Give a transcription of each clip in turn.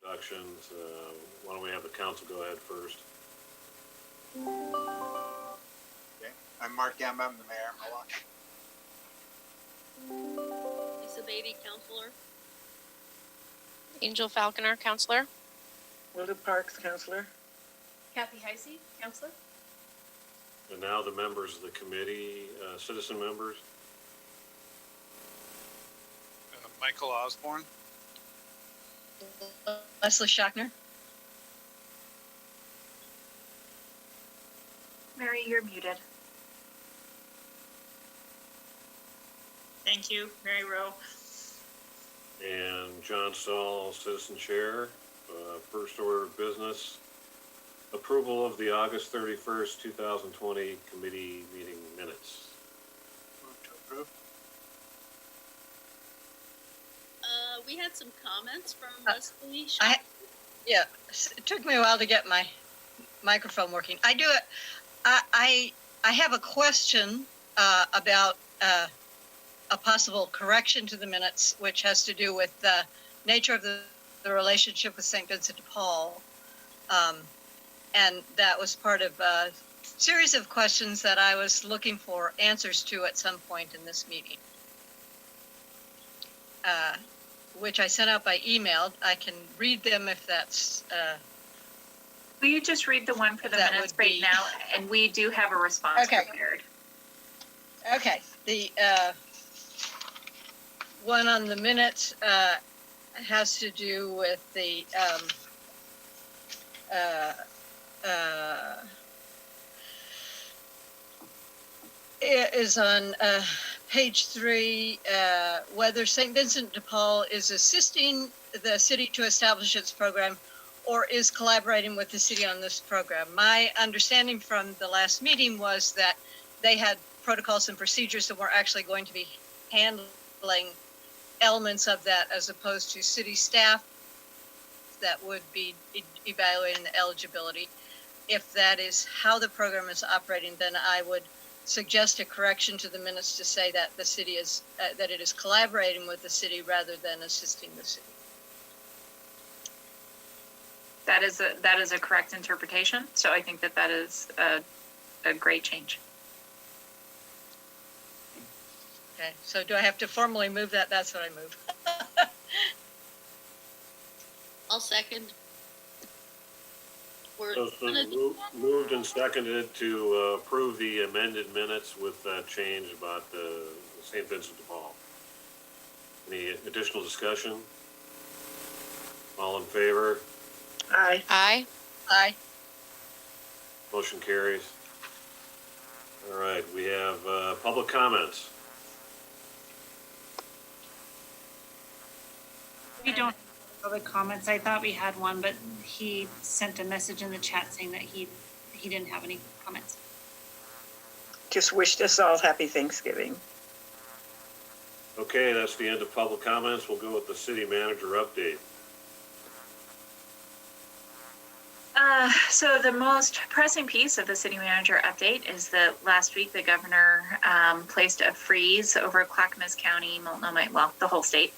Introductions. Why don't we have the council go ahead first? Okay. I'm Mark Gamba. I'm the mayor of Milwaukee. Lisa Beatty, counselor. Angel Falconer, counselor. Wilda Parks, counselor. Kathy Heisey, counselor. And now the members of the committee, citizen members. Michael Osborne. Leslie Schachner. Mary, you're muted. Thank you, Mary Rowe. And John Stahl, citizen chair. First order of business, approval of the August 31st, 2020 committee meeting minutes. Move to approve. We had some comments from Leslie. Yeah, it took me a while to get my microphone working. I have a question about a possible correction to the minutes, which has to do with the nature of the relationship with St. Vincent de Paul. And that was part of a series of questions that I was looking for answers to at some point in this meeting, which I sent out by email. I can read them if that's... Will you just read the one for the minutes right now? And we do have a response prepared. Okay. The one on the minutes has to do with the it is on page 3, whether St. Vincent de Paul is assisting the city to establish its program or is collaborating with the city on this program. My understanding from the last meeting was that they had protocols and procedures that were actually going to be handling elements of that, as opposed to city staff that would be evaluating the eligibility. If that is how the program is operating, then I would suggest a correction to the minutes to say that the city is that it is collaborating with the city rather than assisting the city. That is a correct interpretation. So I think that is a great change. Okay, so do I have to formally move that? That's what I move. I'll second. So moved and seconded to approve the amended minutes with that change about St. Vincent de Paul. Any additional discussion? All in favor? Aye. Aye. Aye. Motion carries. All right, we have public comments. We don't have public comments. I thought we had one, but he sent a message in the chat saying that he didn't have any comments. Just wished us all happy Thanksgiving. Okay, that's the end of public comments. We'll go with the city manager update. So the most pressing piece of the city manager update is that last week the governor placed a freeze over Clackamas County, Multnomah, well, the whole state.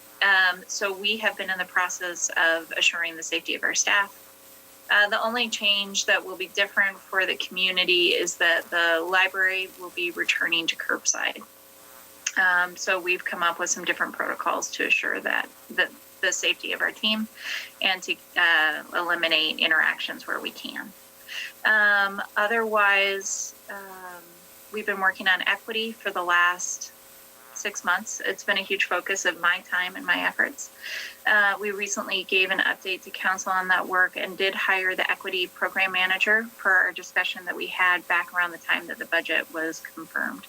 So we have been in the process of assuring the safety of our staff. The only change that will be different for the community is that the library will be returning to curbside. So we've come up with some different protocols to assure that the safety of our team and to eliminate interactions where we can. Otherwise, we've been working on equity for the last 6 months. It's been a huge focus of my time and my efforts. We recently gave an update to council on that work and did hire the equity program manager for our discussion that we had back around the time that the budget was confirmed.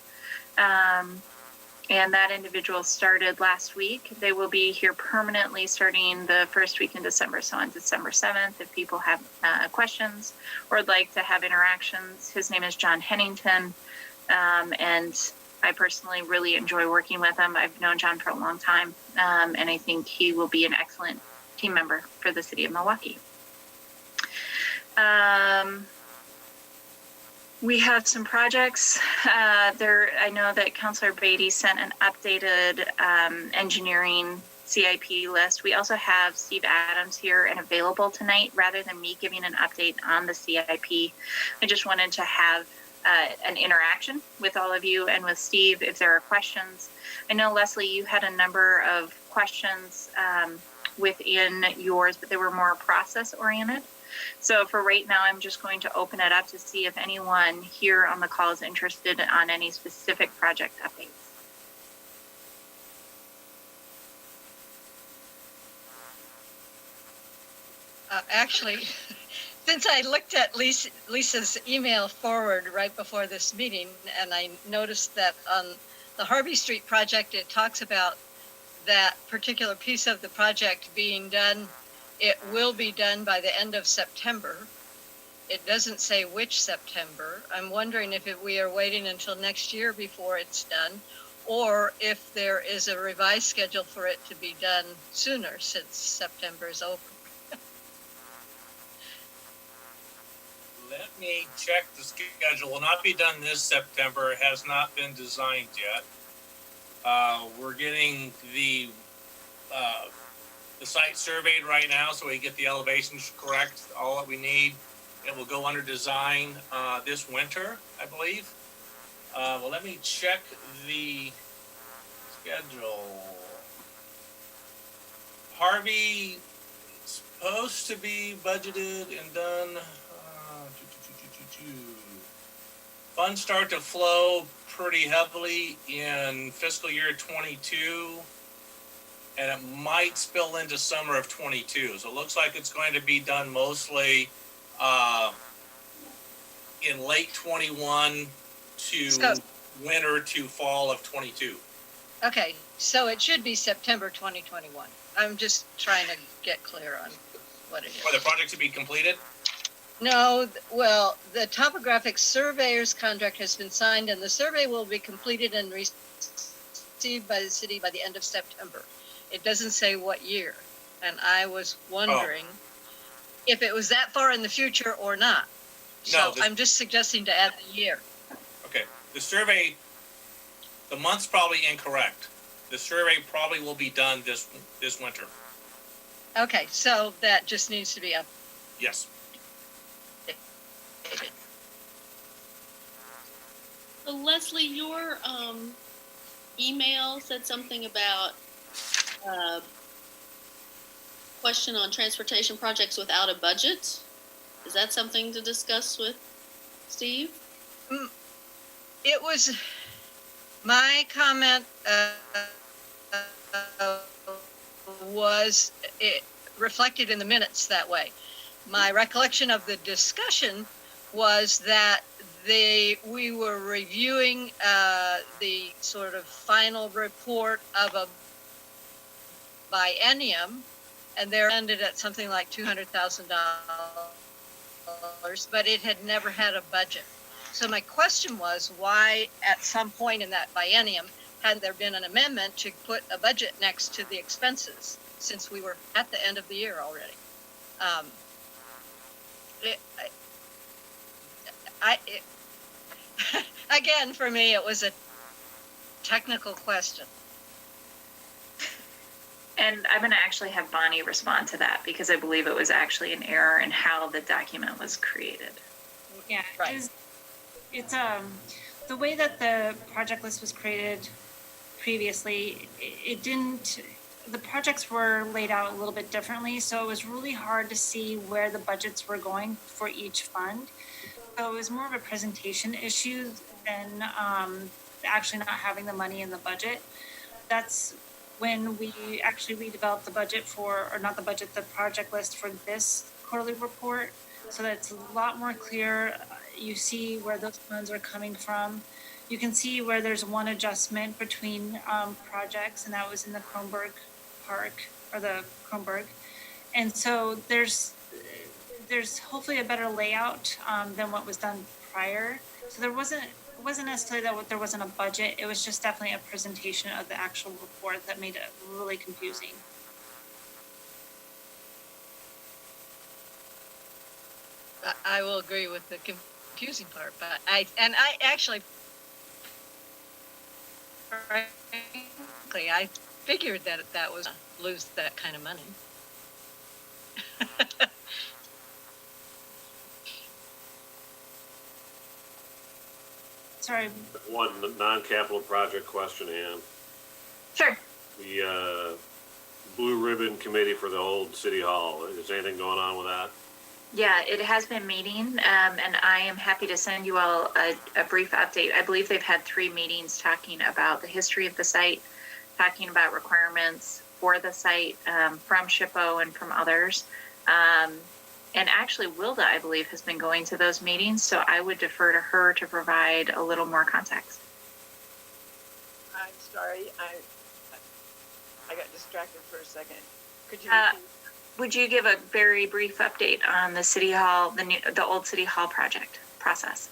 And that individual started last week. They will be here permanently starting the first week in December. So on December 7th, if people have questions or would like to have interactions, his name is John Hennington. And I personally really enjoy working with him. I've known John for a long time. And I think he will be an excellent team member for the city of Milwaukee. We have some projects. I know that Councilor Beatty sent an updated engineering CIP list. We also have Steve Adams here and available tonight. Rather than me giving an update on the CIP, I just wanted to have an interaction with all of you and with Steve if there are questions. I know, Leslie, you had a number of questions within yours, but they were more process oriented. So for right now, I'm just going to open it up to see if anyone here on the call is interested on any specific project updates. Actually, since I looked at Lisa's email forward right before this meeting, and I noticed that on the Harvey Street project, it talks about that particular piece of the project being done. It will be done by the end of September. It doesn't say which September. I'm wondering if we are waiting until next year before it's done, or if there is a revised schedule for it to be done sooner since September is over. Let me check the schedule. Will not be done this September. It has not been designed yet. We're getting the site surveyed right now, so we get the elevations correct, all that we need. It will go under design this winter, I believe. Well, let me check the schedule. Harvey is supposed to be budgeted and done. Funds start to flow pretty heavily in fiscal year 22, and it might spill into summer of 22. So it looks like it's going to be done mostly in late 21 to winter to fall of 22. Okay, so it should be September 2021. I'm just trying to get clear on what it is. For the project to be completed? No, well, the topographic surveyor's contract has been signed and the survey will be completed and received by the city by the end of September. It doesn't say what year. And I was wondering if it was that far in the future or not. So I'm just suggesting to add the year. Okay, the survey, the month's probably incorrect. The survey probably will be done this winter. Okay, so that just needs to be updated. Yes. So Leslie, your email said something about question on transportation projects without a budget. Is that something to discuss with Steve? It was my comment was it reflected in the minutes that way. My recollection of the discussion was that we were reviewing the sort of final report of a biennium, and there ended at something like $200,000, but it had never had a budget. So my question was, why at some point in that biennium hadn't there been an amendment to put a budget next to the expenses, since we were at the end of the year already? Again, for me, it was a technical question. And I'm going to actually have Bonnie respond to that because I believe it was actually an error in how the document was created. Yeah, Right. it's the way that the project list was created previously, it didn't, the projects were laid out a little bit differently, so it was really hard to see where the budgets were going for each fund. So it was more of a presentation issue than actually not having the money in the budget. That's when we actually redeveloped the budget the project list for this quarterly report, so that it's a lot more clear. You see where those funds are coming from. You can see where there's one adjustment between projects, and that was in the Kronberg Park, or the Kronberg. And so there's hopefully a better layout than what was done prior. So it wasn't necessarily that there wasn't a budget. It was just definitely a presentation of the actual report that made it really confusing. I will agree with the confusing part, but I actually, frankly, I figured that was lose that kind of money. Sorry, One non-capital project question, Ann. Sure. The, Blue Ribbon Committee for the old City Hall, is anything going on with that? Yeah, it has been meeting, and I am happy to send you all a brief update. I believe they've had 3 meetings talking about the history of the site, talking about requirements for the site from SHPO and from others. And actually, Wilda, I believe, has been going to those meetings, so I would defer to her to provide a little more context. I'm sorry, I got distracted for a second. Could you Uh, repeat? Would you give a very brief update on the City Hall, the old City Hall project process?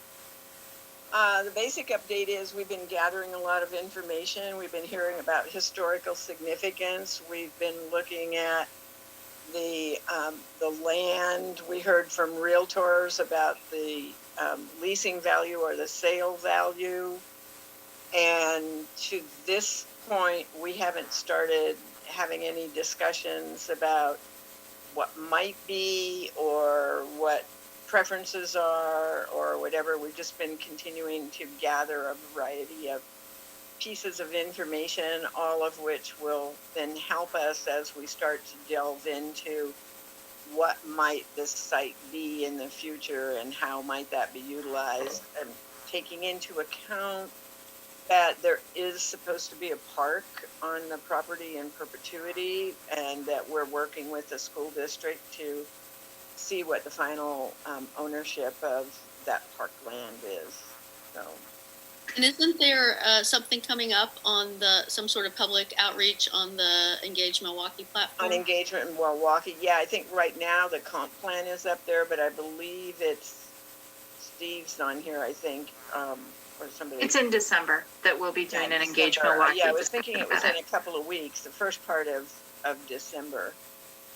The basic update is we've been gathering a lot of information. We've been hearing about historical significance. We've been looking at the land. We heard from realtors about the leasing value or the sale value. And to this point, we haven't started having any discussions about what might be or what preferences are or whatever. We've just been continuing to gather a variety of pieces of information, all of which will then help us as we start to delve into what might this site be in the future and how might that be utilized, and taking into account that there is supposed to be a park on the property in perpetuity, and that we're working with the school district to see what the final ownership of that park land is. So, And isn't there something coming up on some sort of public outreach on the Engage Milwaukee platform? on engagement in Milwaukee, yeah, I think right now the comp plan is up there, but I believe it's Steve's on here, I think, or somebody. It's in December that we'll be doing an Engage December. Milwaukee. Yeah, I was thinking it was about in a couple of weeks, the first part of December.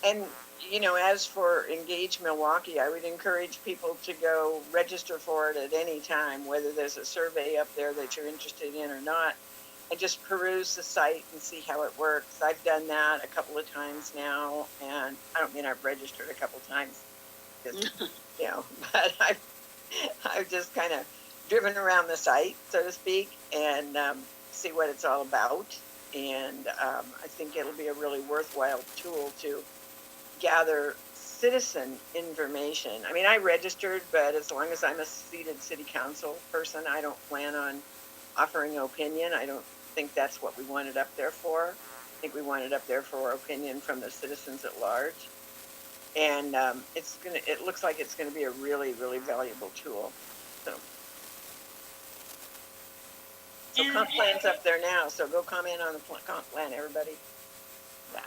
And, you know, as for Engage Milwaukee, I would encourage people to go register for it at any time, whether there's a survey up there that you're interested in or not, and just peruse the site and see how it works. I've done that a couple of times now, and I don't mean I've registered a couple of times, because, you know, but I've just kind of driven around the site, so to speak, and see what it's all about. And I think it'll be a really worthwhile tool to gather citizen information. I mean, I registered, but as long as I'm a seated city council person, I don't plan on offering an opinion. I don't think that's what we wanted up there for. I think we wanted up there for opinion from the citizens at large. And it looks like it's gonna be a really, really valuable tool, so. So comp plan's up there now, so go comment on the comp plan, everybody. Yeah.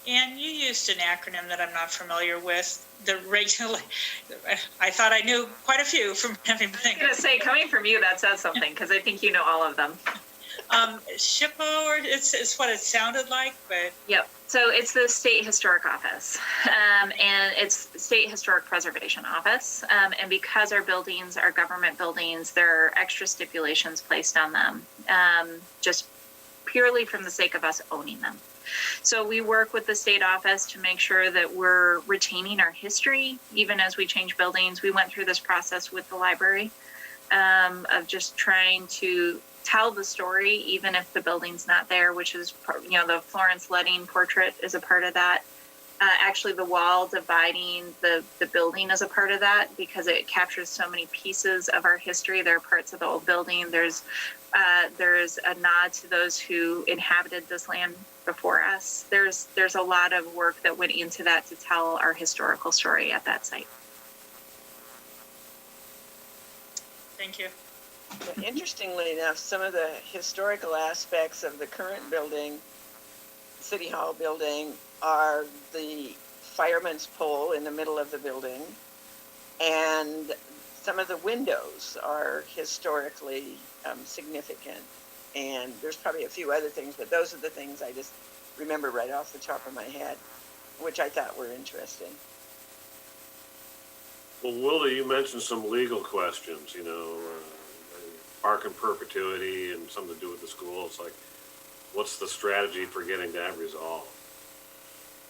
And you used an acronym that I'm not familiar with, the regular, I thought I knew quite a few from having been. I was going to say, coming from you, that says something, because I think you know all of them. SHPO, or it's what it sounded like, but. Yep. So it's the State Historic Office, and it's State Historic Preservation Office. And because our buildings are government buildings, there are extra stipulations placed on them, just purely from the sake of us owning them. So we work with the state office to make sure that we're retaining our history, even as we change buildings. We went through this process with the library of just trying to tell the story, even if the building's not there, which is, you know, the Florence Letting portrait is a part of that. Actually, the wall dividing the building is a part of that because it captures so many pieces of our history. There are parts of the old building. There's a nod to those who inhabited this land before us. There's a lot of work that went into that to tell our historical story at that site. Thank you. But interestingly enough, some of the historical aspects of the current building, City Hall building, are the fireman's pole in the middle of the building, and some of the windows are historically significant. And there's probably a few other things, but those are the things I just remember right off the top of my head, which I thought were interesting. Well, Willie, you mentioned some legal questions, park in perpetuity and something to do with the school. It's like, what's the strategy for getting that resolved?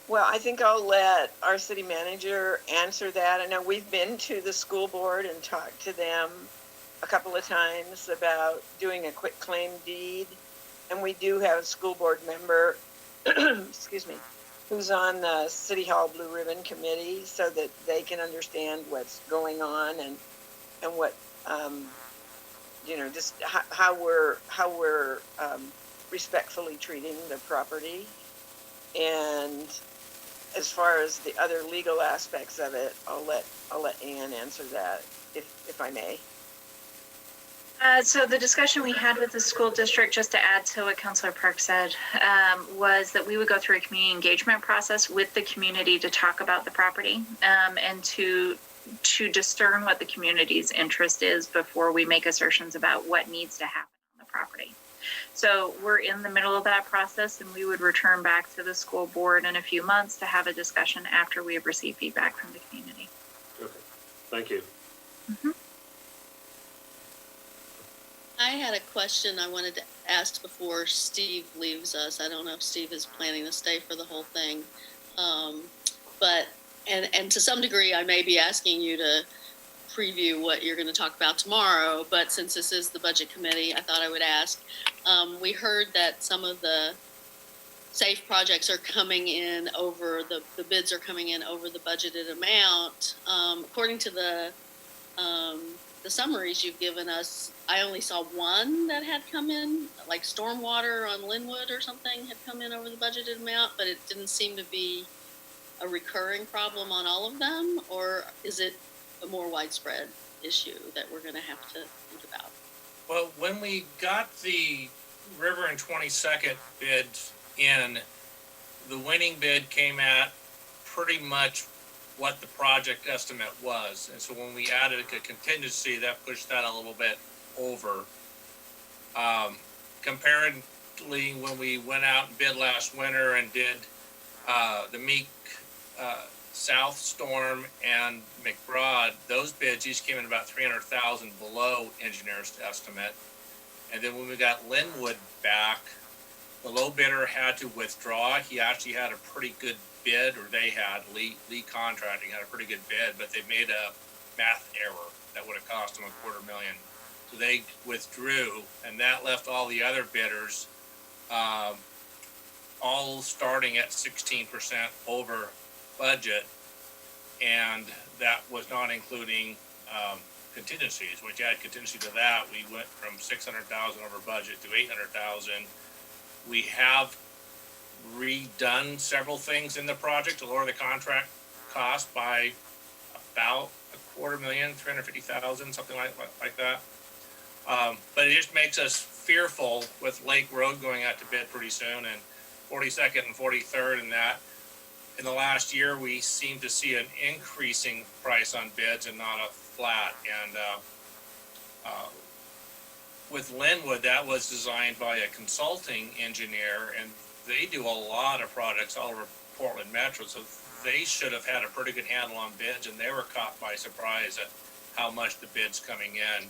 Well, I think I'll let our city manager answer that. I know we've been to the school board and talked to them a couple of times about doing a quit claim deed. And we do have a school board member, excuse me, who's on the City Hall Blue Ribbon Committee so that they can understand what's going on and what, just how we're respectfully treating the property. And as far as the other legal aspects of it, I'll let Ann answer that, if I may. So the discussion we had with the school district, just to add to what Councilor Park said, was that we would go through a community engagement process with the community to talk about the property, and to discern what the community's interest is before we make assertions about what needs to happen on the property. So we're in the middle of that process, and we would return back to the school board in a few months to have a discussion after we have received feedback from the community. Okay, thank you. Mm-hmm. I had a question I wanted to ask before Steve leaves us. I don't know if Steve is planning to stay for the whole thing. But to some degree, I may be asking you to preview what you're going to talk about tomorrow, but since this is the budget committee, I thought I would ask. We heard that some of the SAFE projects are coming in over, the bids are coming in over the budgeted amount. According to the summaries you've given us, I only saw one that had come in, like stormwater on Linwood or something had come in over the budgeted amount, but it didn't seem to be a recurring problem on all of them, or is it a more widespread issue that we're going to have to think about? Well, when we got the River and 22nd bids in, the winning bid came at pretty much what the project estimate was. And so when we added a contingency, that pushed that a little bit over. Comparatively, when we went out and bid last winter and did the Meek South Storm and McBride, those bids each came in about $300,000 below engineer's estimate. And then when we got Linwood back, the low bidder had to withdraw. He actually had a pretty good bid, or they had, Lee Contracting had a pretty good bid, but they made a math error that would have cost them $250,000. So they withdrew, and that left all the other bidders all starting at 16% over budget, and that was not including contingencies. When you add contingency to that, we went from $600,000 over budget to $800,000. We have redone several things in the project to lower the contract cost by about $250,000, $350,000, something like that. But it just makes us fearful with Lake Road going out to bid pretty soon, and 42nd and 43rd, and that in the last year we seem to see an increasing price on bids and not a flat. And with Linwood, that was designed by a consulting engineer, and they do a lot of projects all over Portland Metro, so they should have had a pretty good handle on bids, and they were caught by surprise at how much the bids coming in.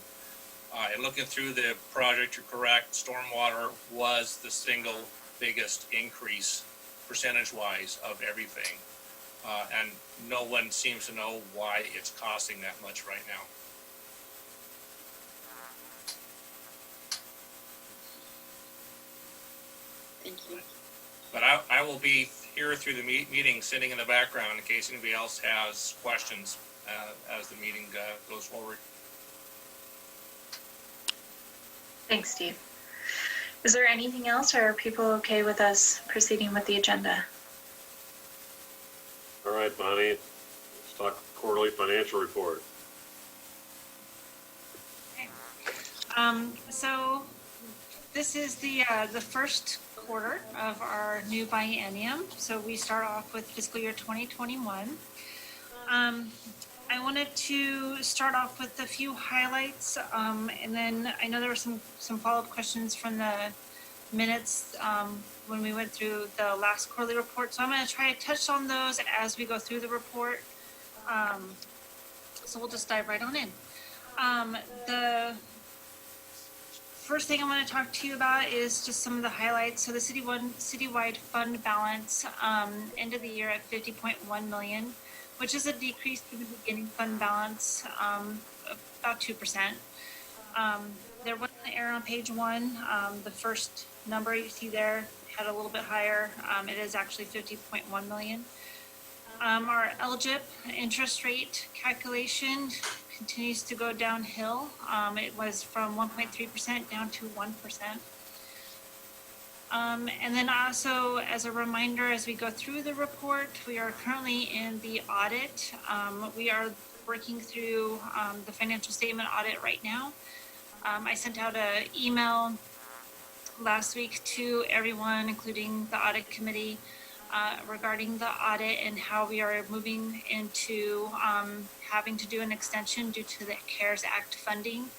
And looking through the project, you're correct, stormwater was the single biggest increase percentage-wise of everything. And no one seems to know why it's costing that much right now. Thank you. But I will be here through the meeting, sitting in the background in case anybody else has questions as the meeting goes forward. Thanks, Steve. Is there anything else, or are people okay with us proceeding with the agenda? All right, Bonnie, let's talk quarterly financial report. So this is the first quarter of our new biennium. So we start off with fiscal year 2021. I wanted to start off with a few highlights, and then I know there were some follow-up questions from the minutes when we went through the last quarterly report. So I'm going to try to touch on those as we go through the report. So we'll just dive right on in. The first thing I want to talk to you about is just some of the highlights. So the citywide fund balance end of the year at 50.1 million, which is a decrease from the beginning fund balance of about 2%. There was an error on page 1. The first number you see there had a little bit higher. It is actually 50.1 million. Our LGIP interest rate calculation continues to go downhill. It was from 1.3% down to 1%. And then also, as a reminder, as we go through the report, we are currently in the audit. We are working through the financial statement audit right now. I sent out an email last week to everyone, including the audit committee, regarding the audit and how we are moving into having to do an extension due to the CARES Act funding.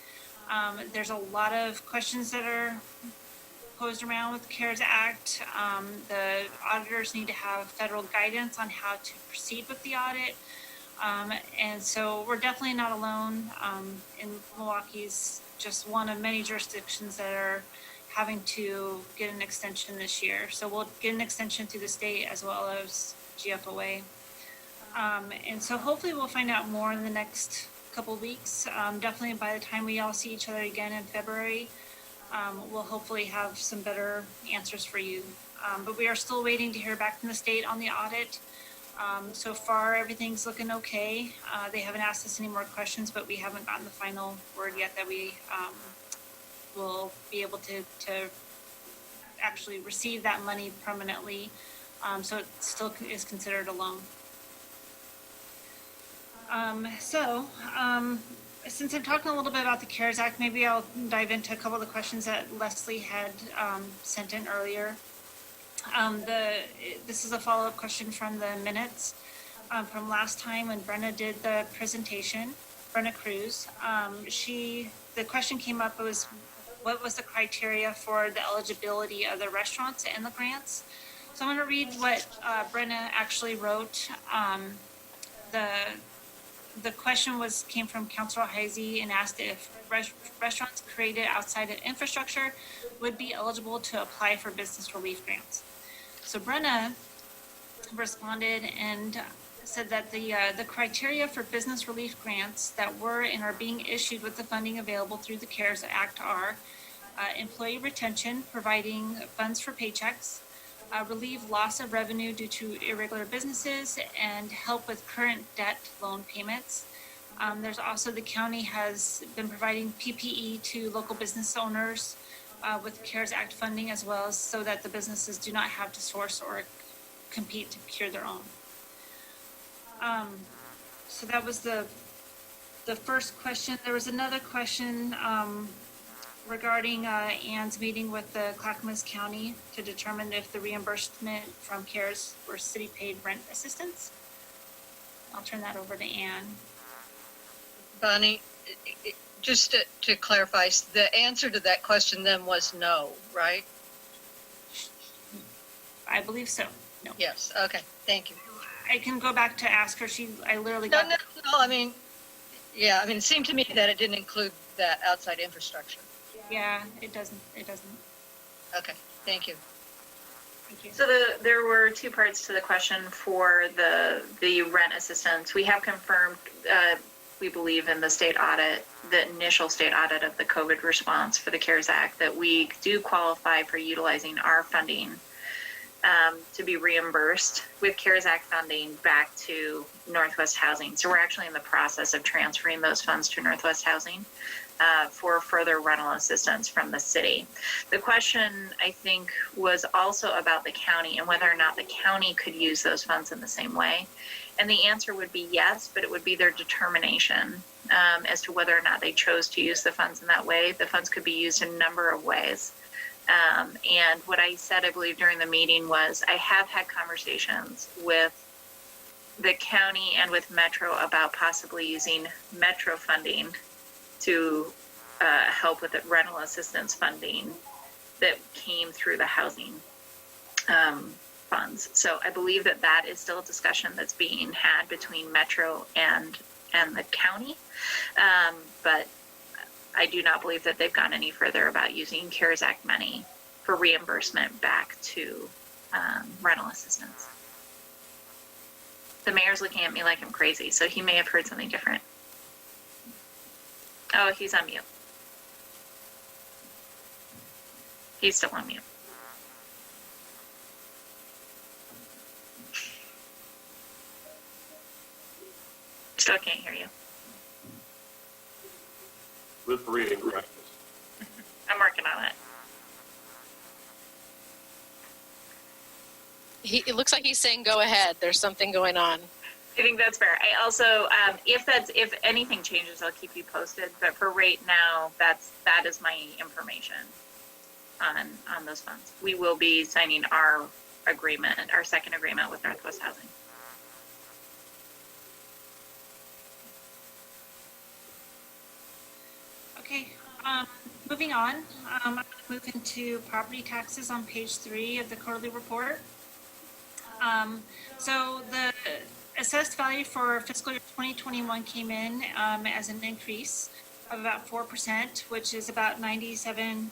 There's a lot of questions that are posed around with the CARES Act. The auditors need to have federal guidance on how to proceed with the audit. And so we're definitely not alone. In Milwaukee's just one of many jurisdictions that are having to get an extension this year. So we'll get an extension through the state as well as GFOA. And so hopefully we'll find out more in the next couple of weeks. Definitely by the time we all see each other again in February, we'll hopefully have some better answers for you. But we are still waiting to hear back from the state on the audit. So far, everything's looking okay. They haven't asked us any more questions, but we haven't gotten the final word yet that we will be able to actually receive that money permanently. So it still is considered a loan. Since I'm talking a little bit about the CARES Act, maybe I'll dive into a couple of the questions that Leslie had sent in earlier. This is a follow-up question from the minutes from last time when Brenna did the presentation, Brenna Cruz. The question came up, was what was the criteria for the eligibility of the restaurants and the grants? So I'm going to read what Brenna actually wrote. The question came from Councilor Heisey and asked if restaurants created outside of infrastructure would be eligible to apply for business relief grants. So Brenna responded and said that the criteria for business relief grants that were and are being issued with the funding available through the CARES Act are employee retention, providing funds for paychecks, relieve loss of revenue due to irregular businesses, and help with current debt loan payments. There's also the county has been providing PPE to local business owners with CARES Act funding as well, so that the businesses do not have to source or compete to procure their own. So that was the first question. There was another question regarding Ann's meeting with the Clackamas County to determine if the reimbursement from CARES were city-paid rent assistance. I'll turn that over to Ann. Bonnie, just to clarify, the answer to that question then was no, right? I believe so. No. Yes. Okay. Thank you. I can go back to ask her. I literally got. No. I mean, yeah. I mean, it seemed to me that it didn't include that outside infrastructure. Yeah, it doesn't. Okay. Thank you. Thank you. So there were two parts to the question for the rent assistance. We have confirmed, we believe in the state audit, the initial state audit of the COVID response for the CARES Act, that we do qualify for utilizing our funding to be reimbursed with CARES Act funding back to Northwest Housing. So we're actually in the process of transferring those funds to Northwest Housing for further rental assistance from the city. The question, I think, was also about the county and whether or not the county could use those funds in the same way. And the answer would be yes, but it would be their determination as to whether or not they chose to use the funds in that way. The funds could be used in a number of ways. And what I said, I believe, during the meeting was I have had conversations with the county and with Metro about possibly using Metro funding to help with the rental assistance funding that came through the housing funds. So I believe that is still a discussion that's being had between Metro and and the county. But I do not believe that they've gone any further about using CARES Act money for reimbursement back to rental assistance. The mayor's looking at me like I'm crazy, so he may have heard something different. Oh, he's on mute. He's still on mute. Still can't hear you. With reading practice. I'm working on it. It looks like he's saying, go ahead. There's something going on. I think that's fair. I also, if anything changes, I'll keep you posted. But for right now, that is my information on those funds. We will be signing our agreement, our second agreement with Northwest Housing. Okay, moving on, I'm gonna move into property taxes on page 3 of the quarterly report. So the assessed value for fiscal year 2021 came in as an increase of about 4%, which is about 97.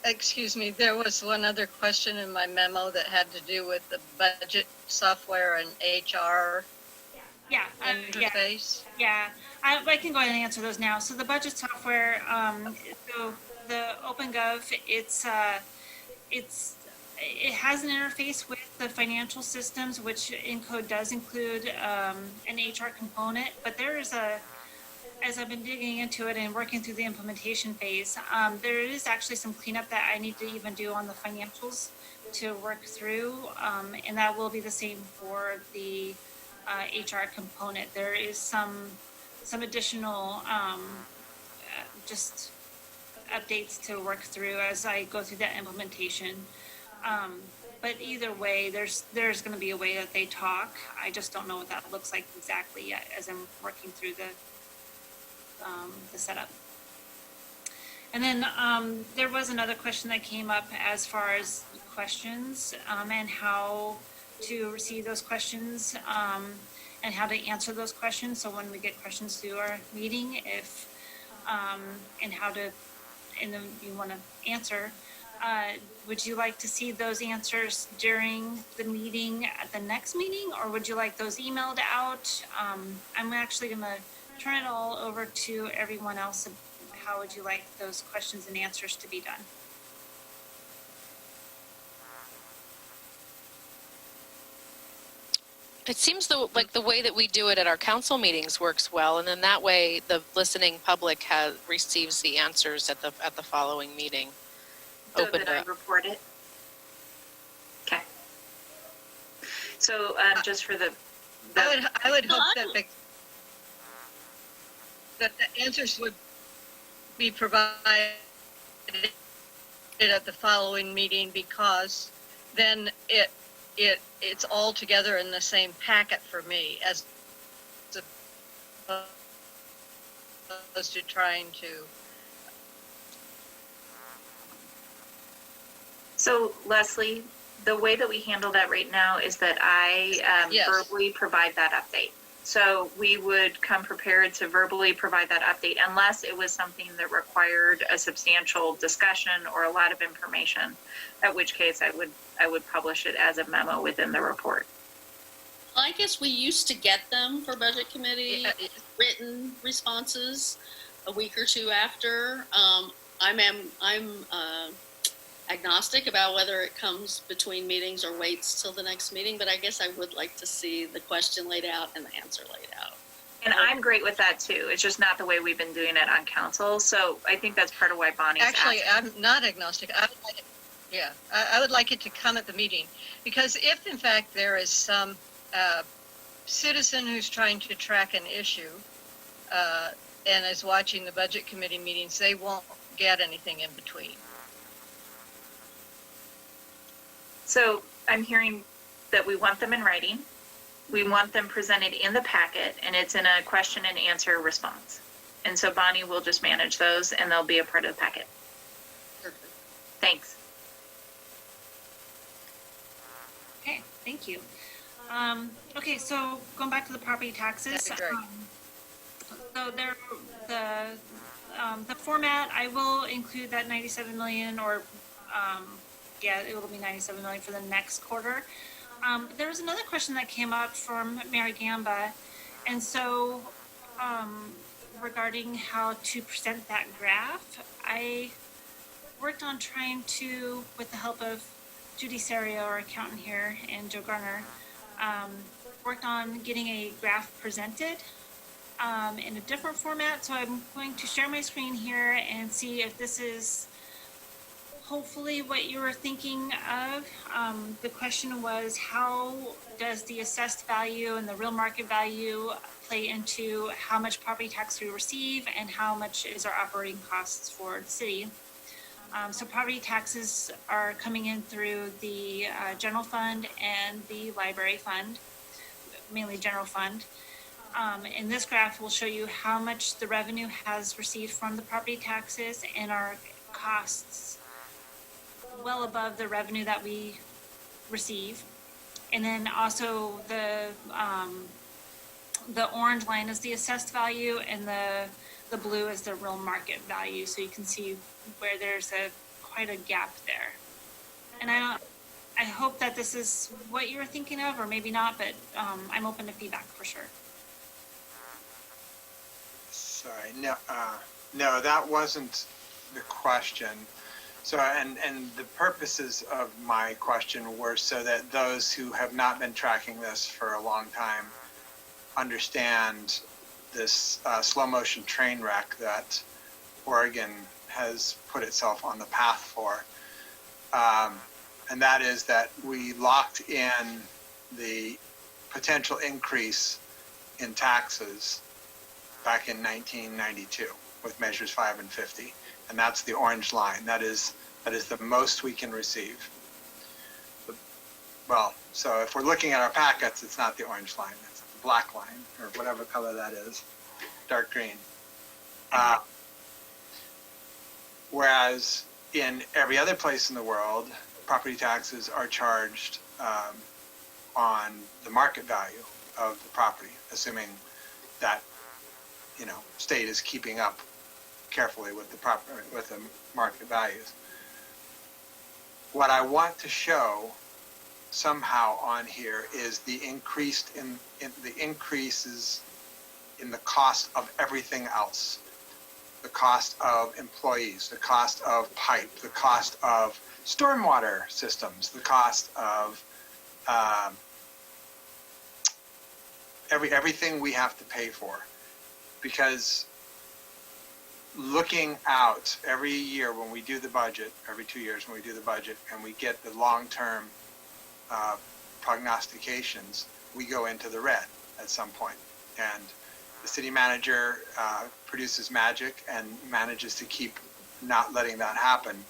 Excuse me, there was one other question in my memo that had to do with the budget software and HR Yeah, interface. yeah. I can go ahead and answer those now. So the budget software, so the OpenGov, it has an interface with the financial systems, which Encode does include an HR component, but there is as I've been digging into it and working through the implementation phase, there is actually some cleanup that I need to even do on the financials to work through, and that will be the same for the HR component. There is some additional just updates to work through as I go through that implementation. But either way, there's going to be a way that they talk. I just don't know what that looks like exactly yet as I'm working through the setup. And then there was another question that came up as far as questions and how to receive those questions and how to answer those questions. So when we get questions through our meeting, if and how to, and then you want to answer, would you like to see those answers during the meeting at the next meeting, or would you like those emailed out? I'm actually going to turn it all over to everyone else. How would you like those questions and answers to be done? It seems like the way that we do it at our council meetings works well, and then that way the listening public receives the answers at the following meeting. So that I report it? Okay. So just for the I would hope that the answers would be provided at the following meeting, because then it's all together in the same packet for me, as opposed to trying to. So Leslie, the way that we handle that right now is that I Yes. verbally provide that update. So we would come prepared to verbally provide that update unless it was something that required a substantial discussion or a lot of information, at which case I would publish it as a memo within the report. I guess we used to get them for budget committee, written responses a week or two after. I'm agnostic about whether it comes between meetings or waits till the next meeting, but I guess I would like to see the question laid out and the answer laid out. And I'm great with that too. It's just not the way we've been doing it on council. So I think that's part of why Bonnie's Actually, asking. I'm not agnostic. I would like it to come at the meeting, because if in fact there is some citizen who's trying to track an issue and is watching the budget committee meetings, they won't get anything in between. So I'm hearing that we want them in writing. We want them presented in the packet, and it's in a question and answer response. And so Bonnie will just manage those, and they'll be a part of the packet. Perfect. Thanks. Okay, thank you. Okay, so going back to the property taxes. That'd be great. So the format, I will include that 97 million or, yeah, it will be 97 million for the next quarter. There was another question that came up from Mary Gamba. And so, regarding how to present that graph, I worked on trying to, with the help of Judy Serio, our accountant here, and Joe Garner, worked on getting a graph presented in a different format. So I'm going to share my screen here and see if this is hopefully what you were thinking of. The question was, how does the assessed value and the real market value play into how much property tax we receive and how much is our operating costs for the city? So property taxes are coming in through the general fund and the library fund, mainly general fund. In this graph, we'll show you how much the revenue has received from the property taxes and our costs well above the revenue that we receive. And then also the orange line is the assessed value and the blue is the real market value. So you can see where there's quite a gap there. And I hope that this is what you're thinking of, or maybe not, but I'm open to feedback for sure. Sorry, no, that wasn't the question. So, and the purposes of my question were so that those who have not been tracking this for a long time understand this slow motion train wreck that Oregon has put itself on the path for. And that is that we locked in the potential increase in taxes back in 1992 with measures 5 and 50. And that's the orange line. That is the most we can receive. Well, so if we're looking at our packets, it's not the orange line, it's the black line, or whatever color that is, dark green. Whereas in every other place in the world, property taxes are charged on the market value of the property, assuming that, state is keeping up carefully with the market values. What I want to show somehow on here is the increases in the cost of everything else. The cost of employees, the cost of pipe, the cost of stormwater systems, the cost of everything we have to pay for. Because looking out every year when we do the budget, every 2 years when we do the budget, and we get the long-term prognostications, we go into the red at some point. And the city manager produces magic and manages to keep not letting that happen.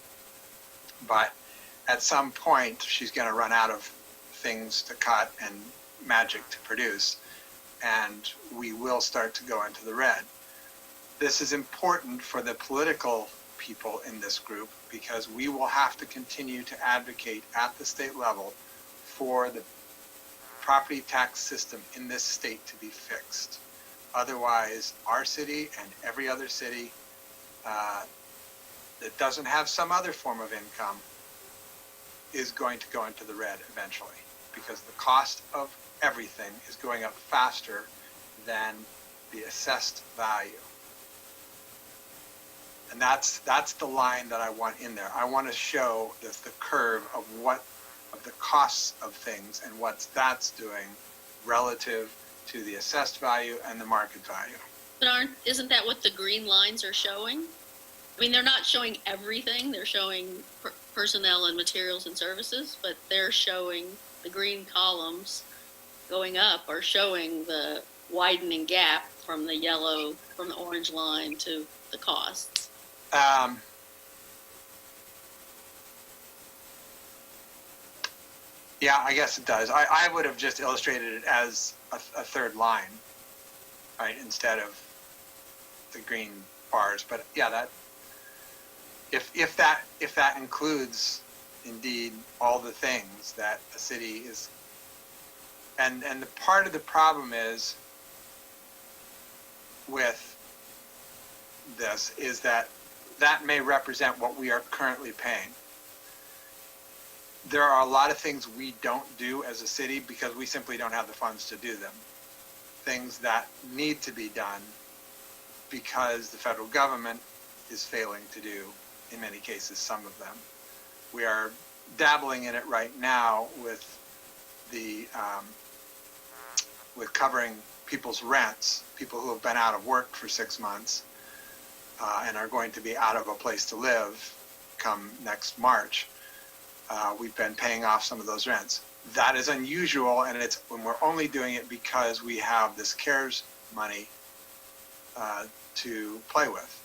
But at some point, she's going to run out of things to cut and magic to produce, and we will start to go into the red. This is important for the political people in this group because we will have to continue to advocate at the state level for the property tax system in this state to be fixed. Otherwise, our city and every other city that doesn't have some other form of income is going to go into the red eventually because the cost of everything is going up faster than the assessed value. And that's the line that I want in there. I want to show the curve of the costs of things and what that's doing relative to the assessed value and the market value. But isn't that what the green lines are showing? I mean, they're not showing everything. They're showing personnel and materials and services, but they're showing the green columns going up are showing the widening gap from the orange line to the costs. Yeah, I guess it does. I would have just illustrated it as a third line, right, instead of the green bars. But yeah, that if that includes indeed all the things that a city is And the part of the problem is with this is that may represent what we are currently paying. There are a lot of things we don't do as a city because we simply don't have the funds to do them. Things that need to be done because the federal government is failing to do, in many cases, some of them. We are dabbling in it right now with with covering people's rents, people who have been out of work for 6 months and are going to be out of a place to live come next March. We've been paying off some of those rents. That is unusual, and when we're only doing it because we have this CARES money to play with.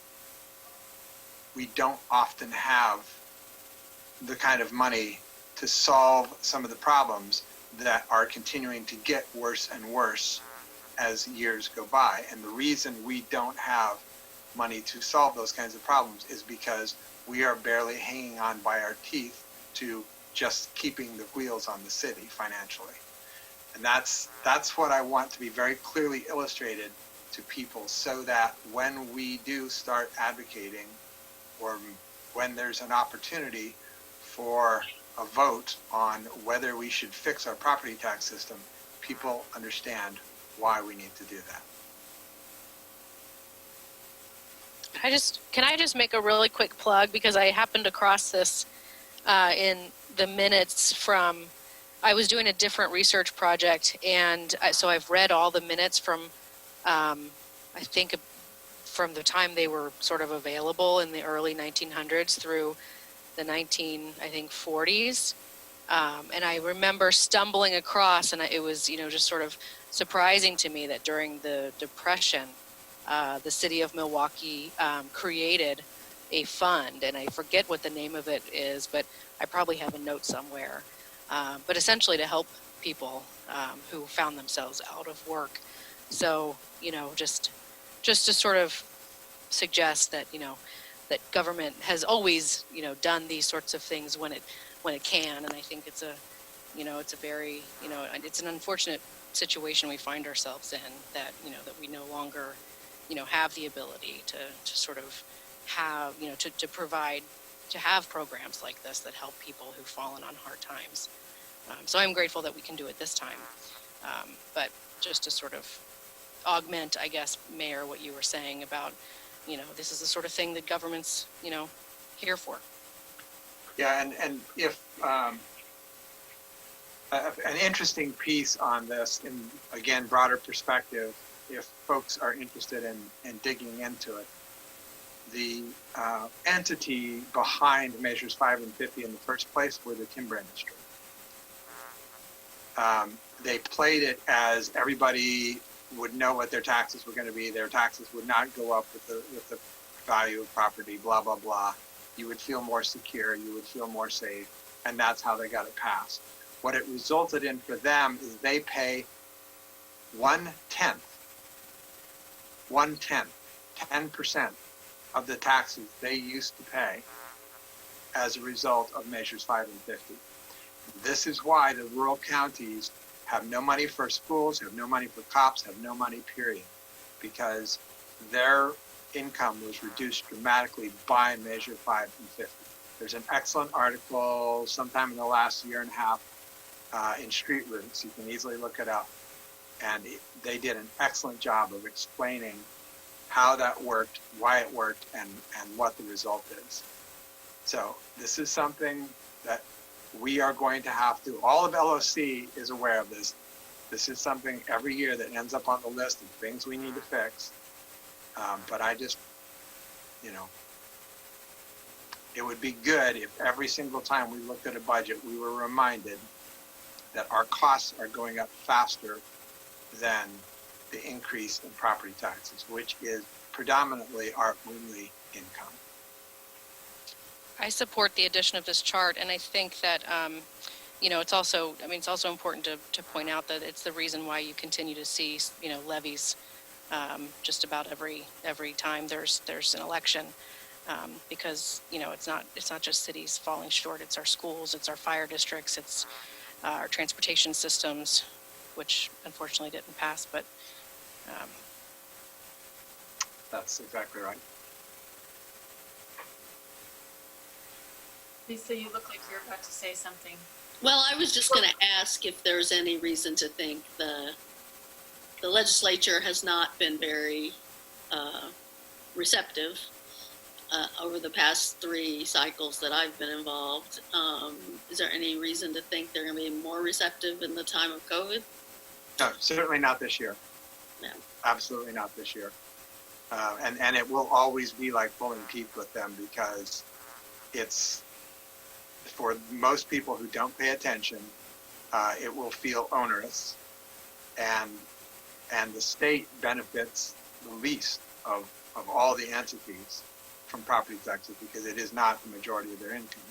We don't often have the kind of money to solve some of the problems that are continuing to get worse and worse as years go by. And the reason we don't have money to solve those kinds of problems is because we are barely hanging on by our teeth to just keeping the wheels on the city financially. And that's what I want to be very clearly illustrated to people, so that when we do start advocating, or when there's an opportunity for a vote on whether we should fix our property tax system, people understand why we need to do that. Can I just make a really quick plug, because I happened across this in the minutes from, I was doing a different research project, and so I've read all the minutes from, I think from the time they were sort of available in the early 1900s through the 40s. And I remember stumbling across, and it was, just sort of surprising to me that during the Depression, the city of Milwaukee created a fund, and I forget what the name of it is, but I probably have a note somewhere. But essentially to help people who found themselves out of work. So, just to sort of suggest that, that government has always, done these sorts of things when it can. And I think it's a very, it's an unfortunate situation we find ourselves in, that, that we no longer, have the ability to sort of have, to provide, to have programs like this that help people who've fallen on hard times. So I'm grateful that we can do it this time. But just to sort of augment, I guess, Mayor, what you were saying about, this is the sort of thing that government's, here for. Yeah, and if an interesting piece on this, in again broader perspective, if folks are interested in digging into it, the entity behind Measures 5 and 50 in the first place were the timber industry. They played it as everybody would know what their taxes were going to be. Their taxes would not go up with the value of property, blah, blah, blah. You would feel more secure. You would feel more safe. And that's how they got it passed. What it resulted in for them is they pay 1/10, 10% of the taxes they used to pay as a result of Measures 5 and 50. This is why the rural counties have no money for schools, have no money for cops, have no money, period, because their income was reduced dramatically by Measure 5 and 50. There's an excellent article sometime in the last year and a half in Street Roots. You can easily look it up. And they did an excellent job of explaining how that worked, why it worked, and what the result is. So this is something that we are going to have to, all of LOC is aware of this. This is something every year that ends up on the list of things we need to fix. But I just, it would be good if every single time we looked at a budget, we were reminded that our costs are going up faster than the increase in property taxes, which is predominantly our only income. I support the addition of this chart, and I think that, it's also, it's also important to point out that it's the reason why you continue to see, levies just about every time there's an election, because, it's not just cities falling short, it's our schools, it's our fire districts, it's our transportation systems, which unfortunately didn't pass, but That's exactly right. Lisa, you look like you're about to say something. Well, I was just going to ask if there's any reason to think the legislature has not been very receptive over the past 3 cycles that I've been involved. Is there any reason to think they're going to be more receptive in the time of COVID? No, certainly not this year. No. Absolutely not this year. And it will always be like pulling teeth with them, because it's, for most people who don't pay attention, it will feel onerous, and the state benefits the least of all the entities from property taxes, because it is not the majority of their income.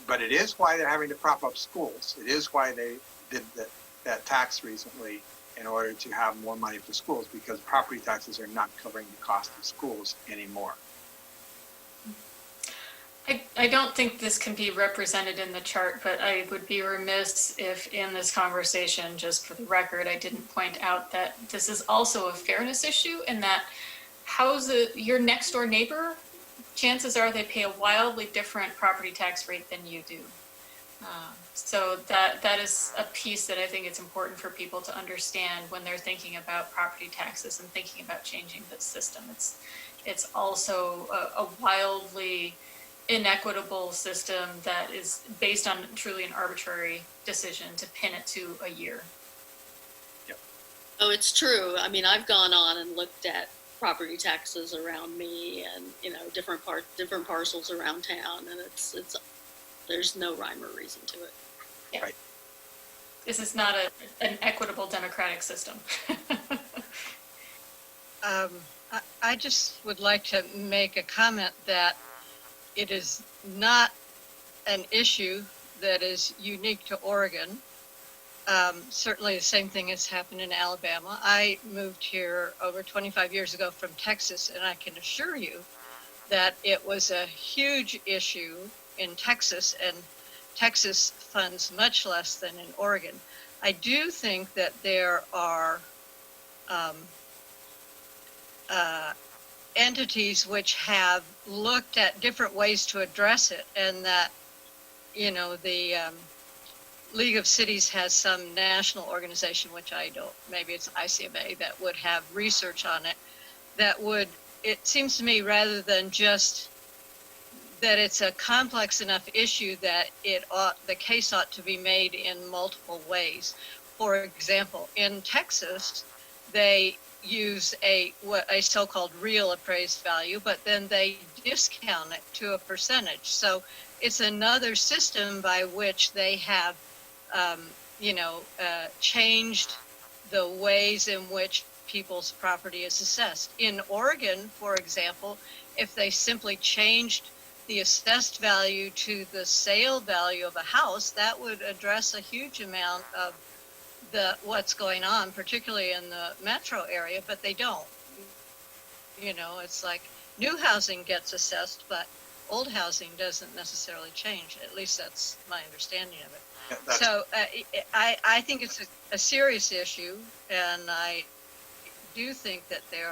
But it is why they're having to prop up schools. It is why they did that tax recently, in order to have more money for schools, because property taxes are not covering the cost of schools anymore. I don't think this can be represented in the chart, but I would be remiss if in this conversation, just for the record, I didn't point out that this is also a fairness issue, and that your next door neighbor, chances are they pay a wildly different property tax rate than you do. So that is a piece that I think it's important for people to understand when they're thinking about property taxes and thinking about changing this system. It's also a wildly inequitable system that is based on truly an arbitrary decision to pin it to a year. Yep. Oh, it's true. I mean, I've gone on and looked at property taxes around me, and different parcels around town, and it's there's no rhyme or reason to it. Yeah. Right. This is not an equitable democratic system. I just would like to make a comment that it is not an issue that is unique to Oregon. Certainly the same thing has happened in Alabama. I moved here over 25 years ago from Texas, and I can assure you that it was a huge issue in Texas, and Texas funds much less than in Oregon. I do think that there are entities which have looked at different ways to address it, and that, the League of Cities has some national organization, which I don't, maybe it's ICMA, that would have research on it, that would, it seems to me, rather than just that it's a complex enough issue that the case ought to be made in multiple ways. For example, in Texas, they use a so-called real appraised value, but then they discount it to a percentage. So it's another system by which they have, changed the ways in which people's property is assessed. In Oregon, for example, if they simply changed the assessed value to the sale value of a house, that would address a huge amount of what's going on, particularly in the metro area, but they don't. It's like new housing gets assessed, but old housing doesn't necessarily change. At least that's my understanding of it. Yeah, so I think it's a serious issue, and I do think that there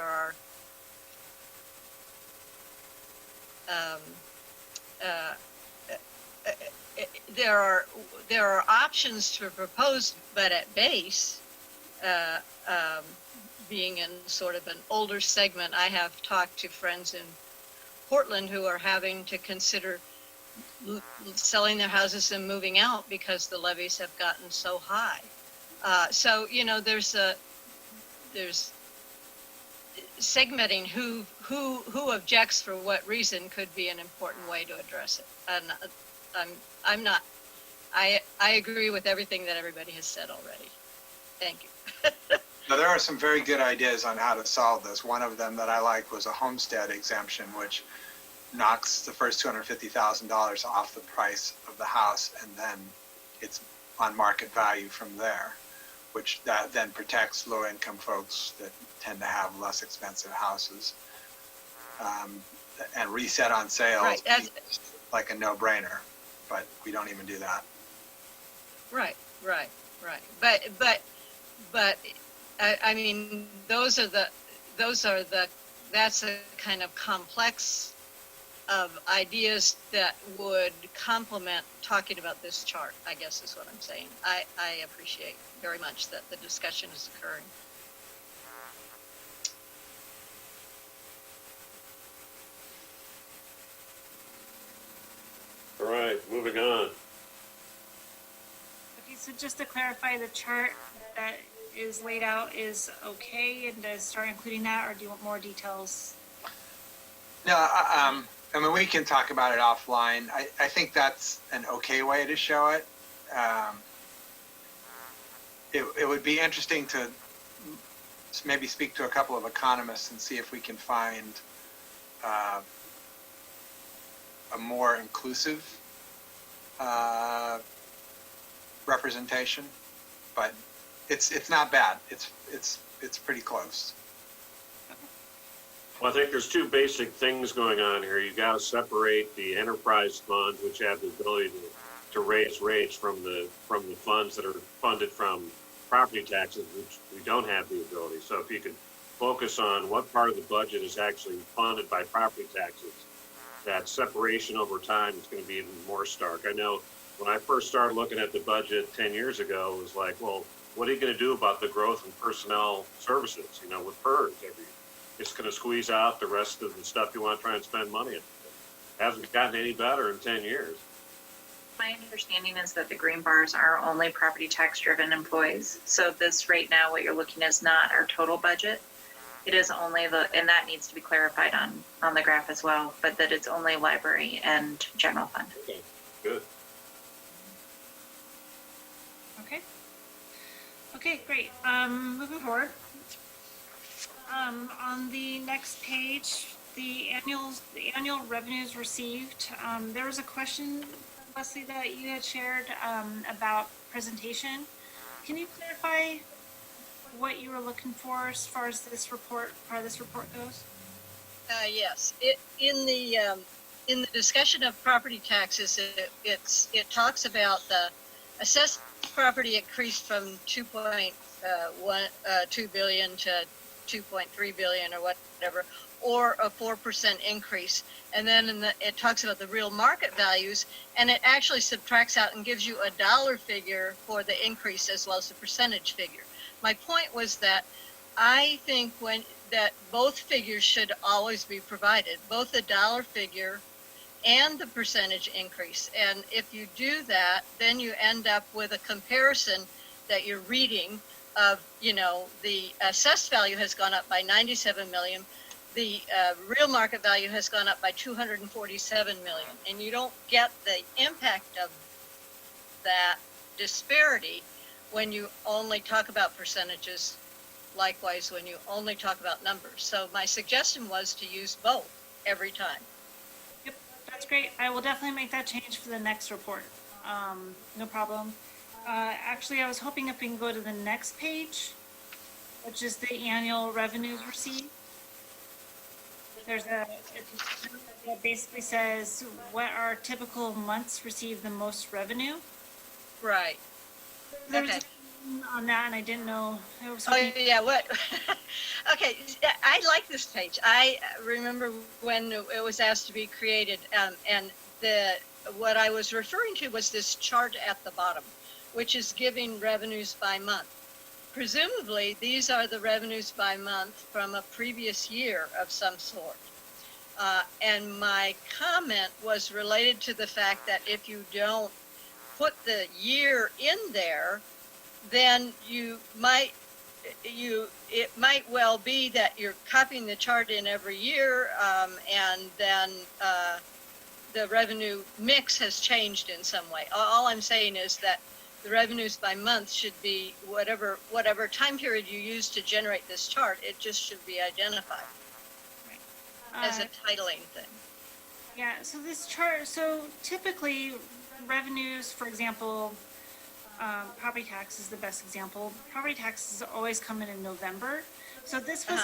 are options to propose, but at base, being in sort of an older segment, I have talked to friends in Portland who are having to consider selling their houses and moving out because the levies have gotten so high. So there's segmenting who objects for what reason could be an important way to address it. And I agree with everything that everybody has said already. Thank you. Now, there are some very good ideas on how to solve this. One of them that I like was a homestead exemption, which knocks the first $250,000 off the price of the house, and then it's on market value from there, which that then protects low-income folks that tend to have less expensive houses. And reset on sales, right, like a no-brainer, but we don't even do that. Right. Right, but, I mean, that's a kind of complex of ideas that would complement talking about this chart, I guess is what I'm saying. I appreciate very much that the discussion is occurring. All right, moving on. Okay, so just to clarify, the chart that is laid out is okay, and to start including that, or do you want more details? No, I mean, we can talk about it offline. I think that's an okay way to show it. It would be interesting to maybe speak to a couple of economists and see if we can find a more inclusive representation, but it's not bad. It's pretty close. Well, I think there's two basic things going on here. You got to separate the enterprise funds, which have the ability to raise rates from the funds that are funded from property taxes, which we don't have the ability. So if you could focus on what part of the budget is actually funded by property taxes, that separation over time is going to be even more stark. I know when I first started looking at the budget 10 years ago, it was like, well, what are you going to do about the growth in personnel services, with PERS every year? It's going to squeeze out the rest of the stuff you want to try and spend money on. It hasn't gotten any better in 10 years. My understanding is that the green bars are only property tax driven employees. So this right now, what you're looking at is not our total budget. It is only and that needs to be clarified on the graph as well, but that it's only library and general fund. Okay, good. Okay, great. Moving forward. On the next page, the annual revenues received. There was a question, Leslie, that you had shared about presentation. Can you clarify what you were looking for as far as this report, part of this report goes? Yes, in the discussion of property taxes, it talks about the assessed property increased from 2.2 billion to 2.3 billion or whatever, or a 4% increase. And then it talks about the real market values, and it actually subtracts out and gives you a dollar figure for the increase as well as the percentage figure. My point was that I think that both figures should always be provided, both the dollar figure and the percentage increase. And if you do that, then you end up with a comparison that you're reading of, the assessed value has gone up by 97 million. The real market value has gone up by 247 million. And you don't get the impact of that disparity when you only talk about percentages, likewise when you only talk about numbers. So my suggestion was to use both every time. Yep, that's great. I will definitely make that change for the next report. No problem. Actually, I was hoping if we can go to the next page, which is the annual revenues received. It basically says what are typical months receive the most revenue. Right. There's Okay. on that, and I didn't know. I was Oh, hoping, yeah, what? Okay, I like this page. I remember when it was asked to be created, and what I was referring to was this chart at the bottom, which is giving revenues by month. Presumably, these are the revenues by month from a previous year of some sort. And my comment was related to the fact that if you don't put the year in there, then it might well be that you're copying the chart in every year, and then the revenue mix has changed in some way. All I'm saying is that the revenues by month should be whatever time period you use to generate this chart, it just should be identified as a titling thing. yeah, so this chart, so typically revenues, for example, property tax is the best example. Property taxes always come in November. So this was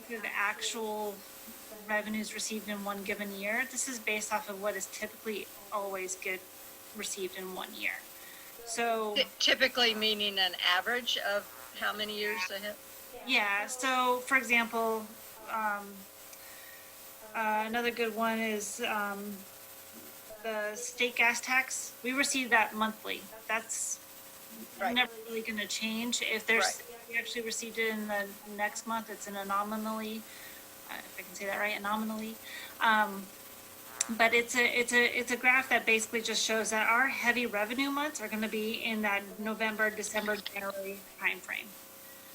the actual revenues received in one given year. This is based off of what is typically always received in one year. So, Typically meaning an average of how many years ahead? yeah, so for example, another good one is the state gas tax. We receive that monthly. That's Right. never really going to change. If we actually received it in the next month, it's an anomaly. If I can say that right, anomaly. But it's a graph that basically just shows that our heavy revenue months are going to be in that November, December, January timeframe.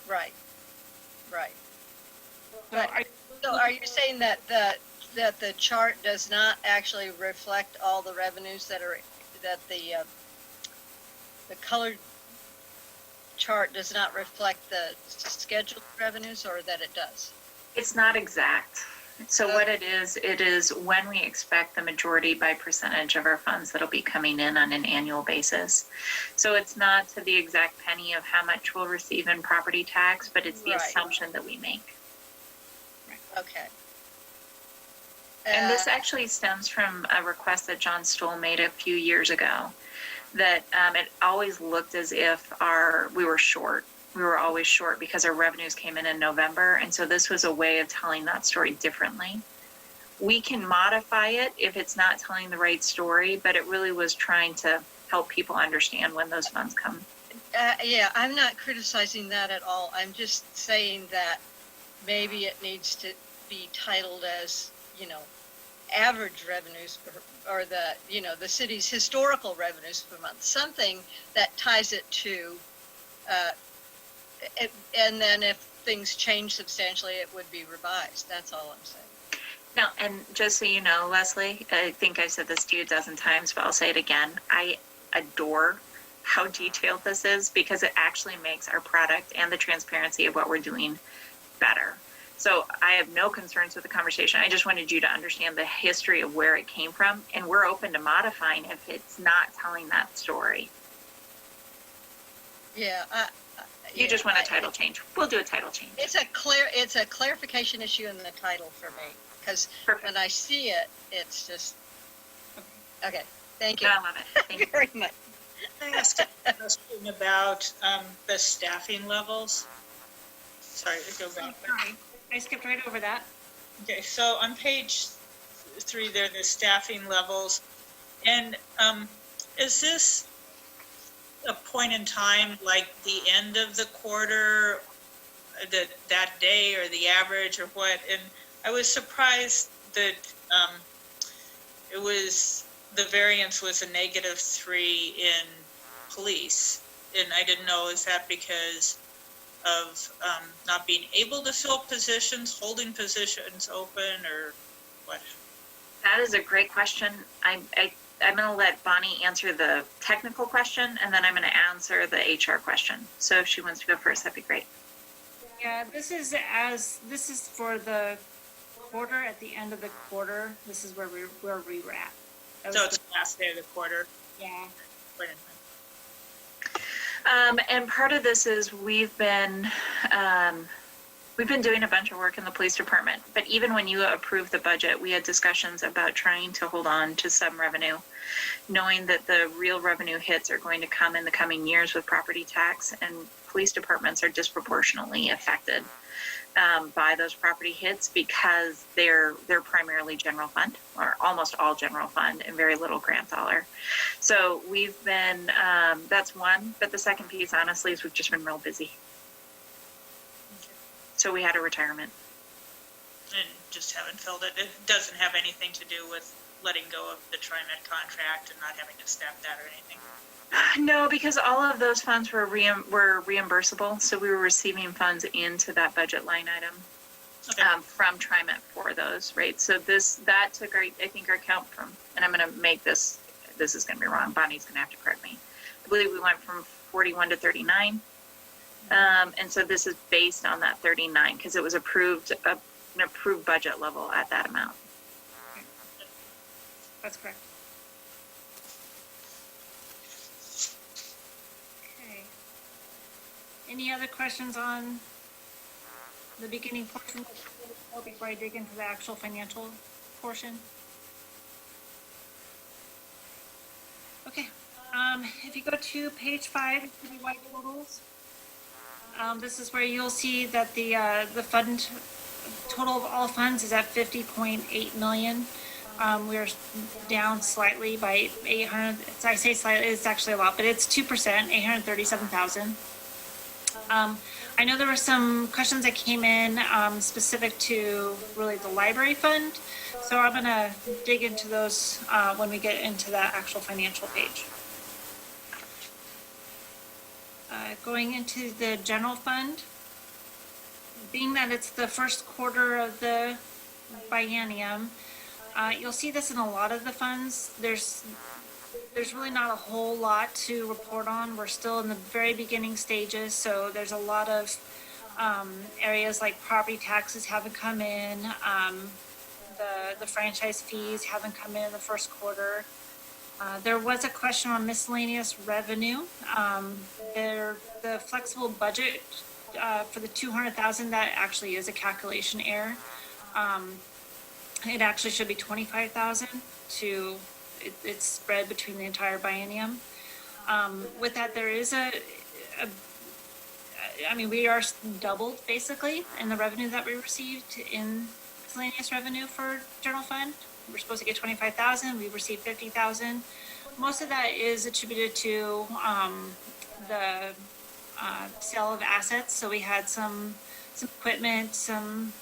Right. Right. So Are you saying that the chart does not actually reflect all the revenues that the colored chart does not reflect the scheduled revenues, or that it does? It's not exact. So what it is when we expect the majority by percentage of our funds that'll be coming in on an annual basis. So it's not to the exact penny of how much we'll receive in property tax, but it's the assumption that we make. Okay. And this actually stems from a request that John Stoll made a few years ago, that it always looked as if we were short. We were always short because our revenues came in November. And so this was a way of telling that story differently. We can modify it if it's not telling the right story, but it really was trying to help people understand when those funds come. Yeah, I'm not criticizing that at all. I'm just saying that maybe it needs to be titled as, average revenues or the city's historical revenues per month, something that ties it to, and then if things change substantially, it would be revised. That's all I'm saying. Now, and just so you know, Leslie, I think I've said this to you a dozen times, but I'll say it again. I adore how detailed this is because it actually makes our product and the transparency of what we're doing better. So I have no concerns with the conversation. I just wanted you to understand the history of where it came from, and we're open to modifying if it's not telling that story. Yeah. You just want a title change. We'll do a title change. It's a clarification issue in the title for me, because when I see it, it's just, okay, thank you. I love it. Thank you very much. Can I ask a question about the staffing levels? Sorry to go back. Sorry, I skipped right over that. Okay, so on page 3 there, the staffing levels. And is this a point in time, like the end of the quarter, that day, or the average, or what? And I was surprised that the variance was a -3 in police. And I didn't know, is that because of not being able to fill positions, holding positions open, or what? That is a great question. I'm going to let Bonnie answer the technical question, and then I'm going to answer the HR question. So if she wants to go first, that'd be great. Yeah, this is for the quarter. At the end of the quarter, this is where we were at. So it's the last day of the quarter. Yeah. And part of this is we've been doing a bunch of work in the police department, but even when you approved the budget, we had discussions about trying to hold on to some revenue, knowing that the real revenue hits are going to come in the coming years with property tax, and police departments are disproportionately affected by those property hits because they're primarily general fund, or almost all general fund, and very little grant dollar. So we've been, that's one, but the second piece, honestly, is we've just been real busy. So we had a retirement. And just haven't filled it. It doesn't have anything to do with letting go of the TriMet contract and not having to staff that or anything. No, because all of those funds were reimbursable, so we were receiving funds into that budget line item from TriMet for those, right? So that took our count from, and I'm going to make this is going to be wrong. Bonnie's going to have to correct me. I believe we went from 41 to 39. And so this is based on that 39 because it was an approved budget level at that amount. That's correct. Okay. Any other questions on the beginning portion before I dig into the actual financial portion? Okay. If you go to page 5, citywide totals, this is where you'll see that the fund, total of all funds is at 50.8 million. We're down slightly by 800, I say slightly, it's actually a lot, but it's 2%, 837,000. I know there were some questions that came in specific to really the library fund. So I'm gonna dig into those when we get into the actual financial page. Going into the general fund, being that it's the first quarter of the biennium, you'll see this in a lot of the funds. There's really not a whole lot to report on. We're still in the very beginning stages, so there's a lot of areas like property taxes haven't come in. The franchise fees haven't come in the first quarter. There was a question on miscellaneous revenue. The flexible budget for the 200,000, that actually is a calculation error. It actually should be 25,000 to, it's spread between the entire biennium. With that, there is I mean, we are doubled basically in the revenue that we received in miscellaneous revenue for general fund. We're supposed to get 25,000, we received 50,000. Most of that is attributed to the sale of assets. So we had some equipment, some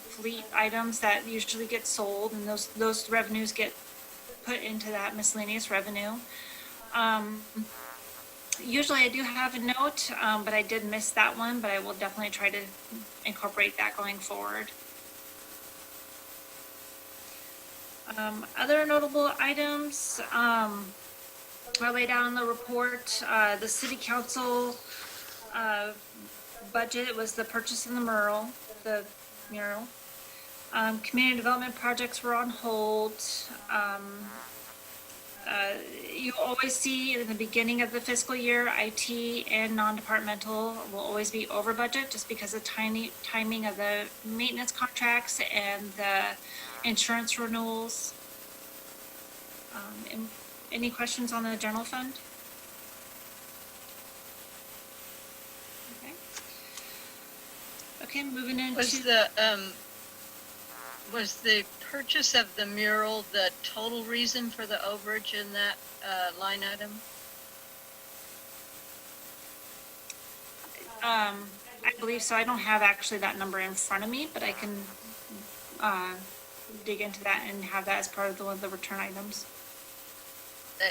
fleet items that usually get sold, and those revenues get put into that miscellaneous revenue. Usually I do have a note, but I did miss that one, but I will definitely try to incorporate that going forward. Other notable items are laid out in the report. The city council budget was the purchase of the mural. Community development projects were on hold. You always see in the beginning of the fiscal year, IT and non-departmental will always be over budget just because of timing of the maintenance contracts and the insurance renewals. Any questions on the general fund? Okay, moving into was the purchase of the mural the total reason for the overage in that line item? I believe so. I don't have actually that number in front of me, but I can dig into that and have that as part of the return items.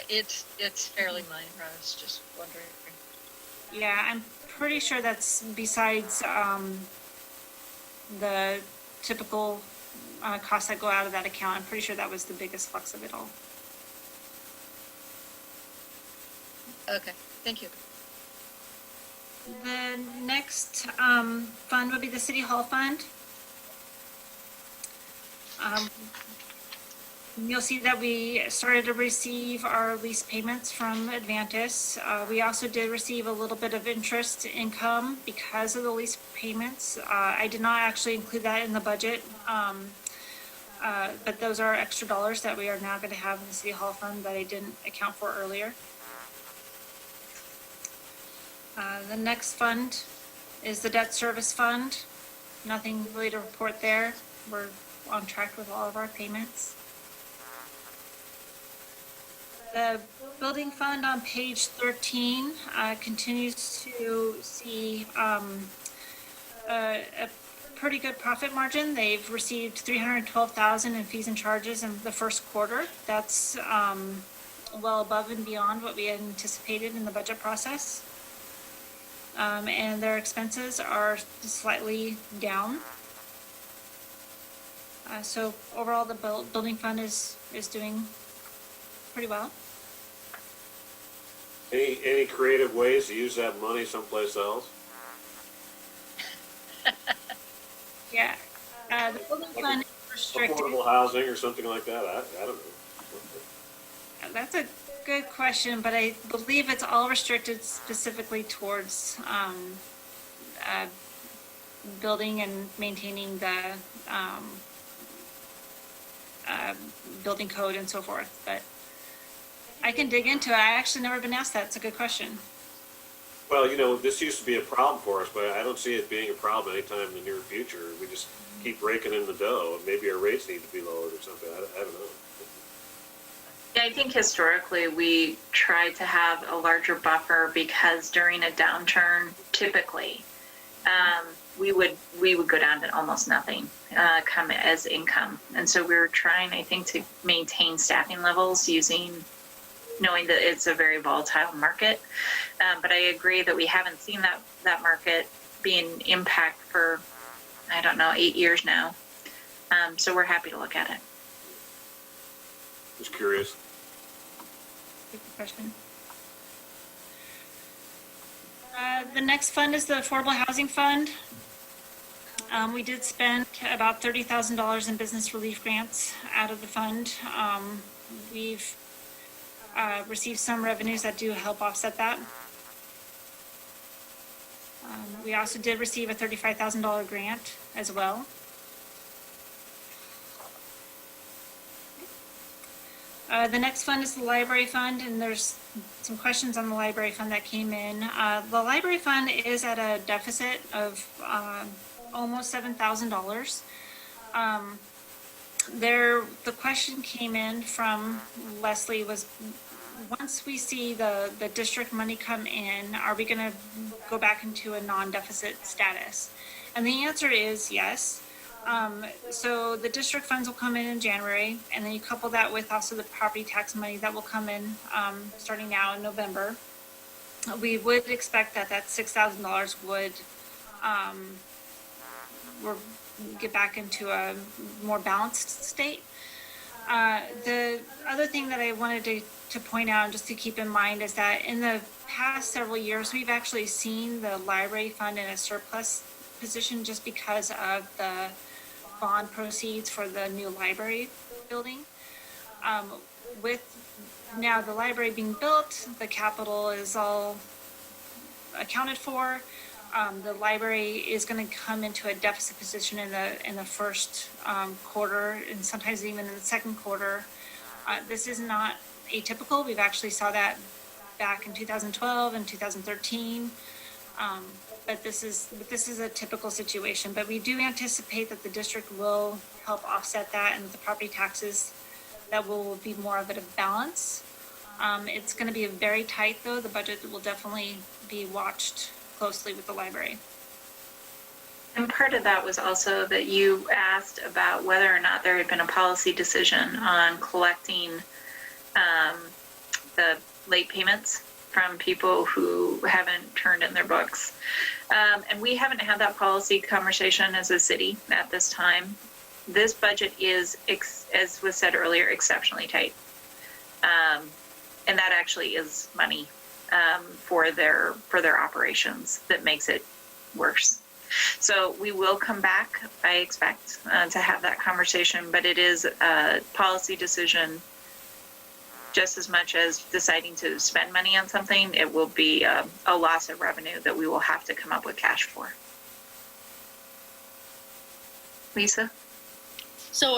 It's fairly minor. I was just wondering. Yeah, I'm pretty sure that's besides the typical costs that go out of that account. I'm pretty sure that was the biggest flux of it all. Okay, thank you. The next fund would be the City Hall Fund. You'll see that we started to receive our lease payments from Advantis. We also did receive a little bit of interest income because of the lease payments. I did not actually include that in the budget, but those are extra dollars that we are now going to have in the City Hall Fund that I didn't account for earlier. The next fund is the Debt Service Fund. Nothing really to report there. We're on track with all of our payments. The building fund on page 13 continues to see a pretty good profit margin. They've received $312,000 in fees and charges in the first quarter. That's well above and beyond what we had anticipated in the budget process. And their expenses are slightly down. So overall, the building fund is doing pretty well. Any creative ways to use that money someplace else? Yeah, the building fund is restricted. Affordable housing or something like that? I don't know. That's a good question, but I believe it's all restricted specifically towards building and maintaining the building code and so forth. But I can dig into it. I actually never been asked that. It's a good question. Well, this used to be a problem for us, but I don't see it being a problem anytime in the near future. We just keep raking in the dough. Maybe our rates need to be lowered or something. I don't know. Yeah, I think historically we tried to have a larger buffer because during a downturn, typically, we would go down to almost nothing come as income, and so we were trying, I think, to maintain staffing levels knowing that it's a very volatile market. But I agree that we haven't seen that market being impact for, I don't know, 8 years now. So we're happy to look at it. Just curious. Good question. The next fund is the Affordable Housing Fund. We did spend about $30,000 in business relief grants out of the fund. We've received some revenues that do help offset that. We also did receive a $35,000 grant as well. The next fund is the library fund, and there's some questions on the library fund that came in. The library fund is at a deficit of almost $7,000. The question came in from Leslie was, once we see the district money come in, are we going to go back into a non-deficit status? And the answer is yes. So the district funds will come in January, and then you couple that with also the property tax money that will come in starting now in November. We would expect that $6,000 would get back into a more balanced state. The other thing that I wanted to point out and just to keep in mind is that in the past several years, we've actually seen the library fund in a surplus position just because of the bond proceeds for the new library building. With now the library being built, the capital is all accounted for. The library is going to come into a deficit position in the first quarter, and sometimes even in the second quarter. This is not atypical. We've actually saw that back in 2012 and 2013. But this is a typical situation. But we do anticipate that the district will help offset that, and the property taxes that will be more of a balance. It's going to be very tight, though. The budget will definitely be watched closely with the library. And part of that was also that you asked about whether or not there had been a policy decision on collecting the late payments from people who haven't turned in their books. And we haven't had that policy conversation as a city at this time. This budget is, as was said earlier, exceptionally tight. And that actually is money for their operations that makes it worse. So we will come back, I expect, to have that conversation, but it is a policy decision. Just as much as deciding to spend money on something, it will be a loss of revenue that we will have to come up with cash for. Lisa? So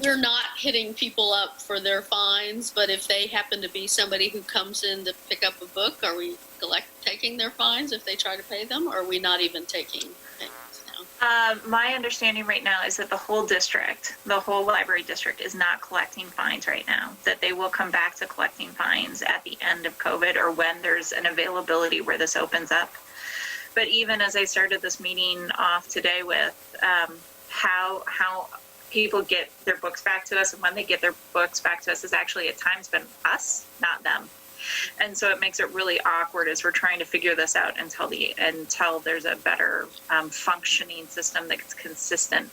we're not hitting people up for their fines, but if they happen to be somebody who comes in to pick up a book, are we taking their fines if they try to pay them, or are we not even taking payments now? My understanding right now is that the whole library district is not collecting fines right now, that they will come back to collecting fines at the end of COVID or when there's an availability where this opens up. But even as I started this meeting off today with how people get their books back to us, and when they get their books back to us is actually at times been us, not them. And so it makes it really awkward as we're trying to figure this out until there's a better functioning system that's consistent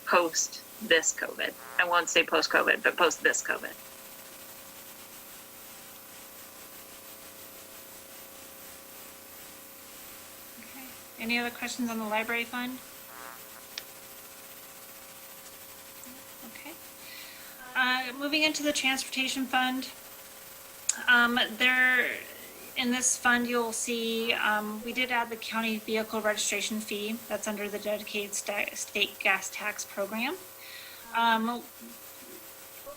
post this COVID. I won't say post COVID, but post this COVID. Okay. Any other questions on the library fund? Okay. Moving into the transportation fund. In this fund, you'll see we did add the county vehicle registration fee. That's under the dedicated state gas tax program.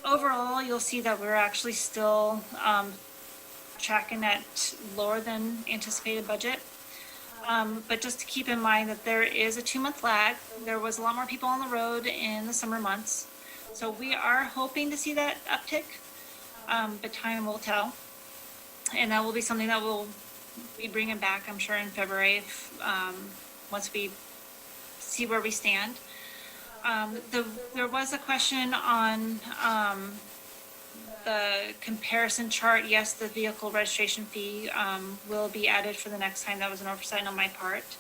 overall, you'll see that we're actually still tracking at lower than anticipated budget. But just to keep in mind that there is a 2-month lag. There was a lot more people on the road in the summer months. So we are hoping to see that uptick, but time will tell. And that will be something that we'll be bringing back, I'm sure, in February, once we see where we stand. There was a question on the comparison chart. Yes, the vehicle registration fee will be added for the next time. That was an oversight on my part.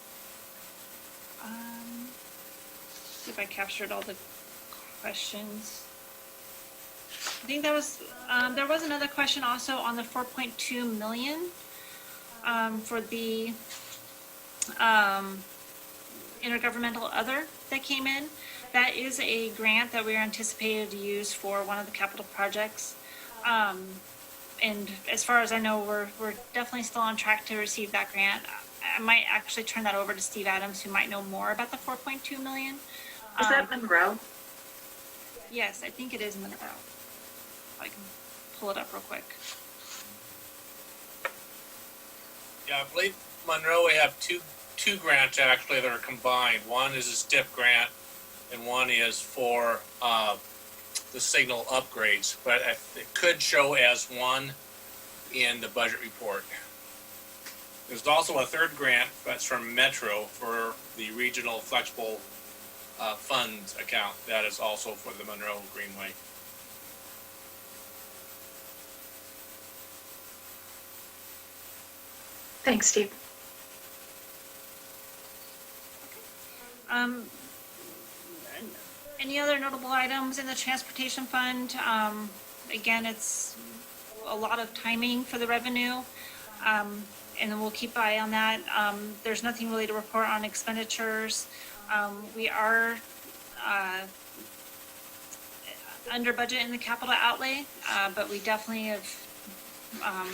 See if I captured all the questions. I think there was another question also on the 4.2 million for the intergovernmental other that came in. That is a grant that we are anticipated to use for one of the capital projects. And as far as I know, we're definitely still on track to receive that grant. I might actually turn that over to Steve Adams, who might know more about the 4.2 million. Is that Monroe? Yes, I think it is Monroe. I can pull it up real quick. Yeah, I believe Monroe, we have two grants actually that are combined. One is a STIP grant, and one is for the signal upgrades, but it could show as one in the budget report. There's also a third grant that's from Metro for the regional flexible funds account. That is also for the Monroe Greenway. Thanks, Steve. Any other notable items in the transportation fund? Again, it's a lot of timing for the revenue, and then we'll keep eye on that. There's nothing really to report on expenditures. We are under budget in the capital outlay, but we definitely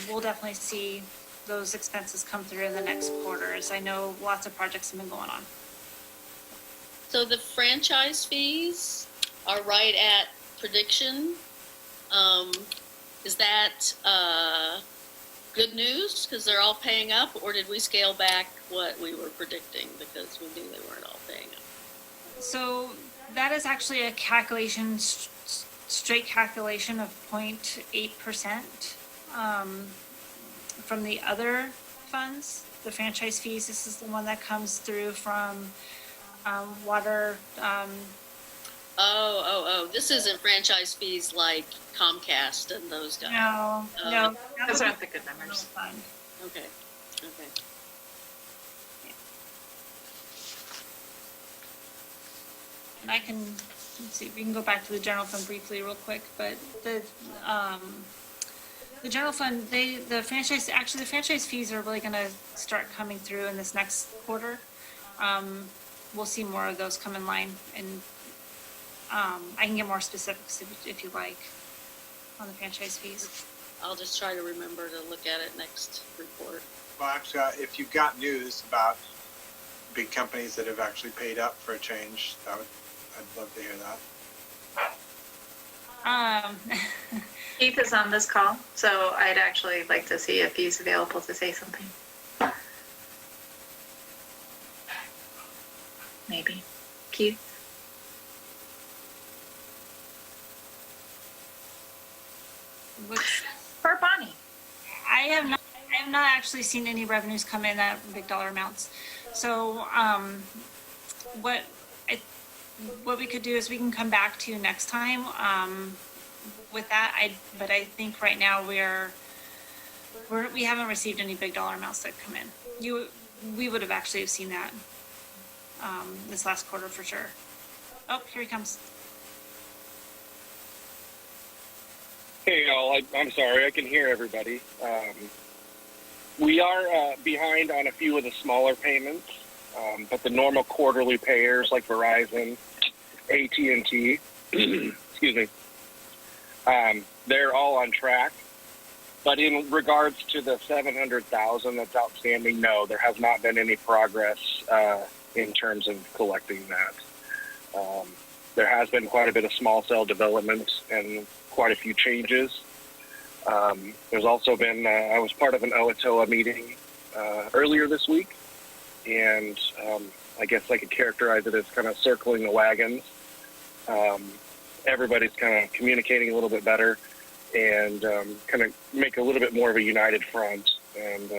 we'll definitely see those expenses come through in the next quarter, as I know lots of projects have been going on. So the franchise fees are right at prediction. Is that good news because they're all paying up, or did we scale back what we were predicting because we knew they weren't all paying up? So that is actually a calculation, straight calculation of 0.8% from the other funds, the franchise fees. This is the one that comes through from water. This isn't franchise fees like Comcast and those guys. No. Those aren't the good numbers. Okay. And I can, let's see, we can go back to the general fund briefly real quick, but the general fund, the franchise fees are really gonna start coming through in this next quarter. We'll see more of those come in line, and I can get more specifics if you like on the franchise fees. I'll just try to remember to look at it next report. Well, actually, if you've got news about big companies that have actually paid up for a change, I'd love to hear that. Keith is on this call, so I'd actually like to see if he's available to say something. Maybe. Keith? For Bonnie. I have not actually seen any revenues come in at big dollar amounts. So what we could do is we can come back to you next time with that. But I think right now we haven't received any big dollar amounts that come in. We would have actually seen that this last quarter for sure. Oh, here he comes. Hey, y'all. I'm sorry. I can hear everybody. We are behind on a few of the smaller payments, but the normal quarterly payers like Verizon, AT&T, excuse me, they're all on track. But in regards to the $700,000 that's outstanding, no, there has not been any progress in terms of collecting that. There has been quite a bit of small cell development, and quite a few changes. There's also been, I was part of an OATOA meeting earlier this week, and I guess I could characterize it as kind of circling the wagons. Everybody's kind of communicating a little bit better and kind of make a little bit more of a united front. And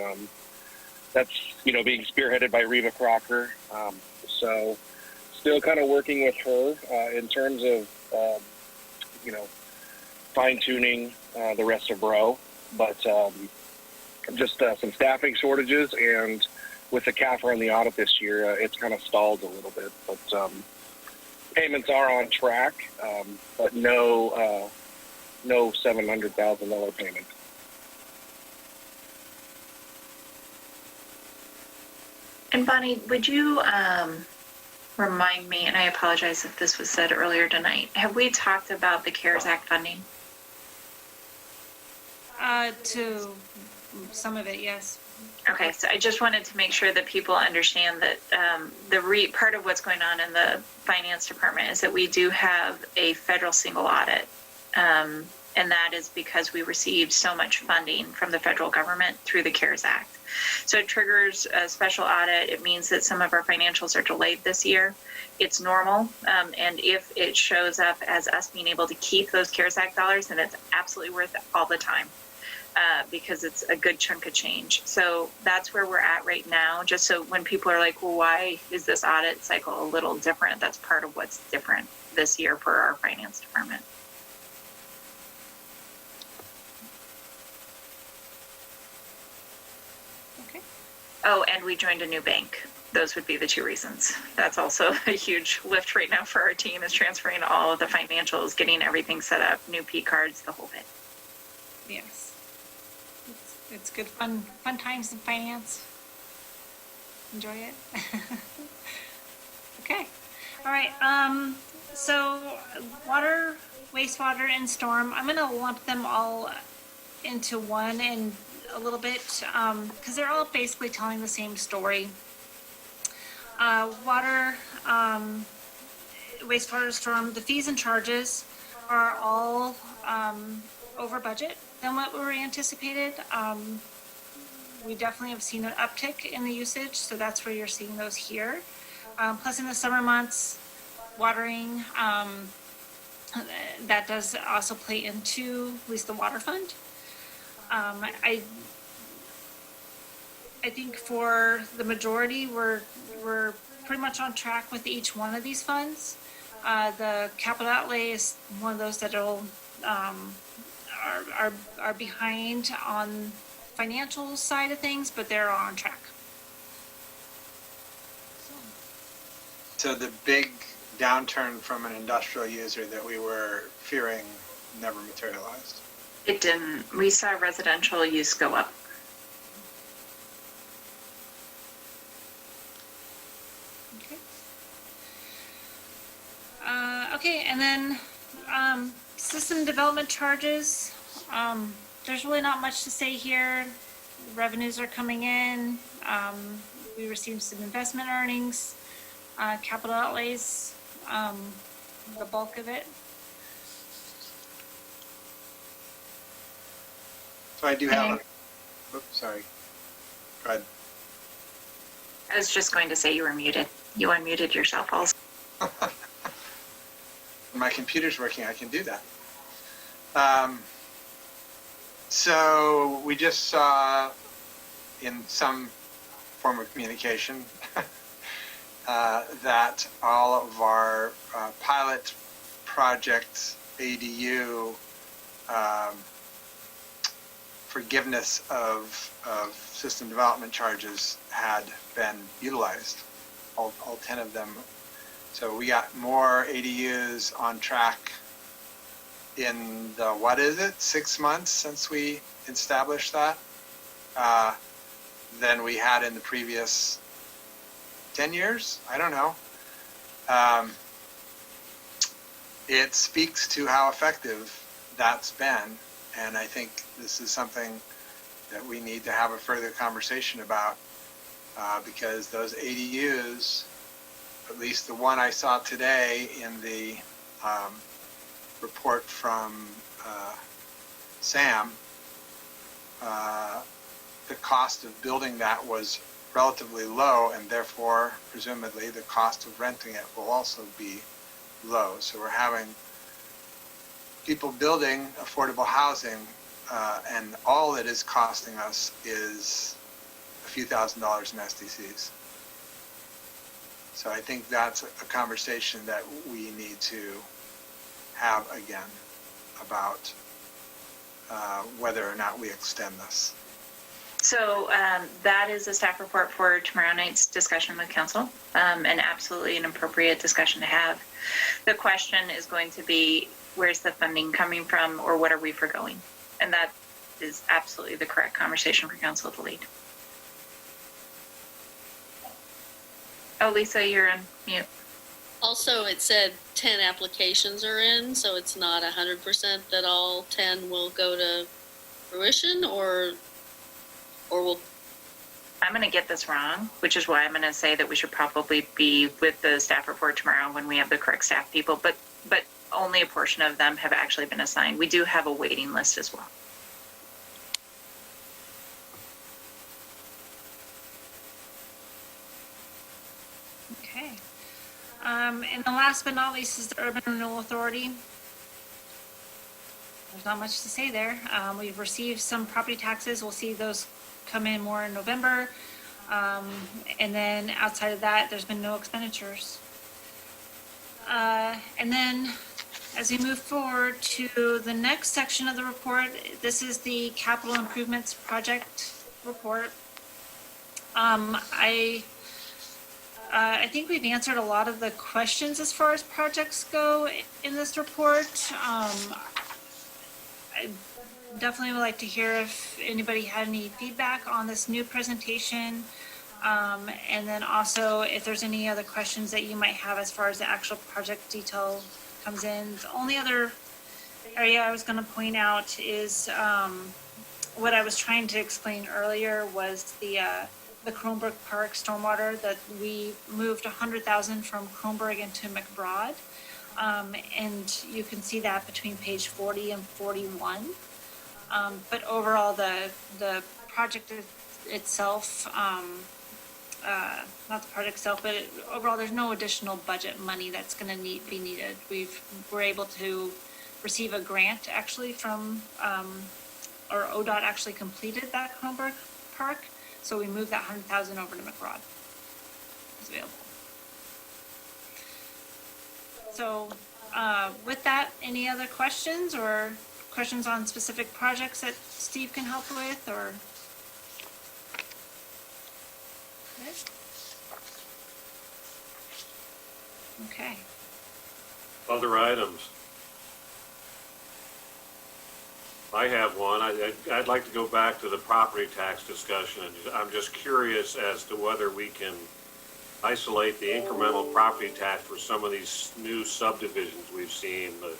that's, being spearheaded by Reva Crocker. So still kind of working with her in terms of, fine-tuning the rest of Bro, but just some staffing shortages, and with the CAFR and the audit this year, it's kind of stalled a little bit. But payments are on track, but no $700,000 payment. And Bonnie, would you remind me, and I apologize if this was said earlier tonight, have we talked about the CARES Act funding? To some of it, yes. Okay, so I just wanted to make sure that people understand that part of what's going on in the finance department is that we do have a federal single audit. And that is because we received so much funding from the federal government through the CARES Act. So it triggers a special audit. It means that some of our financials are delayed this year. It's normal. And if it shows up as us being able to keep those CARES Act dollars, then it's absolutely worth it all the time. Because it's a good chunk of change. So that's where we're at right now. Just so when people are like, well, why is this audit cycle a little different? That's part of what's different this year for our finance department. Okay. Oh, and we joined a new bank. Those would be the two reasons. That's also a huge lift right now for our team, is transferring all of the financials, getting everything set up, new P cards, the whole bit. Yes. It's good fun times in finance. Enjoy it. Okay. All right. So water, wastewater, and storm, I'm gonna lump them all into one in a little bit, because they're all basically telling the same story. Water, wastewater, storm, the fees and charges are all over budget than what were anticipated. We definitely have seen an uptick in the usage, so that's where you're seeing those here. Plus in the summer months, watering, that does also play into at least the water fund. I think for the majority, we're pretty much on track with each one of these funds. The capital outlay is one of those that'll are behind on financial side of things, but they're on track. So the big downturn from an industrial user that we were fearing never materialized. It didn't. We saw residential use go up. Okay. Okay, and then system development charges. There's really not much to say here. The revenues are coming in. We received some investment earnings, capital outlays, the bulk of it. So I do have oops, sorry. Go ahead. I was just going to say you were muted. You unmuted yourself also. My computer's working, I can do that. So we just saw in some form of communication that all of our pilot project ADU forgiveness of system development charges had been utilized, all 10 of them. So we got more ADUs on track in the, 6 months since we established that, than we had in the previous 10 years? I don't know. It speaks to how effective that's been, and I think this is something that we need to have a further conversation about, because those ADUs, at least the one I saw today in the report from Sam, the cost of building that was relatively low, and therefore, presumably, the cost of renting it will also be low. So we're having people building affordable housing, and all it is costing us is a few $1,000s in SDCs. So I think that's a conversation that we need to have again about whether or not we extend this. So that is a staff report for tomorrow night's discussion with council, and absolutely an appropriate discussion to have. The question is going to be, where's the funding coming from, or what are we forgoing? And that is absolutely the correct conversation for council to lead. Oh, Lisa, you're on mute. Also, it said 10 applications are in, so it's not 100% that all 10 will go to fruition, or will. I'm going to get this wrong, which is why I'm going to say that we should probably be with the staff report tomorrow when we have the correct staff people, but only a portion of them have actually been assigned. We do have a waiting list as well. Okay. And the last but not least is the Urban Renewal Authority. There's not much to say there. We've received some property taxes. We'll see those come in more in November. And then outside of that, there's been no expenditures. And then as we move forward to the next section of the report, this is the capital improvements project report. I think we've answered a lot of the questions as far as projects go in this report. I definitely would like to hear if anybody had any feedback on this new presentation. And then also if there's any other questions that you might have as far as the actual project detail comes in. The only other area I was going to point out is what I was trying to explain earlier was the Kronberg Park stormwater, that we moved 100,000 from Kronberg into McBride. And you can see that between page 40 and 41. But overall, the project itself, not the project itself, but overall, there's no additional budget money that's going to be needed. We're able to receive a grant actually from, or ODOT actually completed that Kronberg Park. So we moved that 100,000 over to McBride. It's available. So with that, any other questions or questions on specific projects that Steve can help with, or? Okay. Other items. I have one. I'd like to go back to the property tax discussion. I'm just curious as to whether we can isolate the incremental property tax for some of these new subdivisions we've seen. The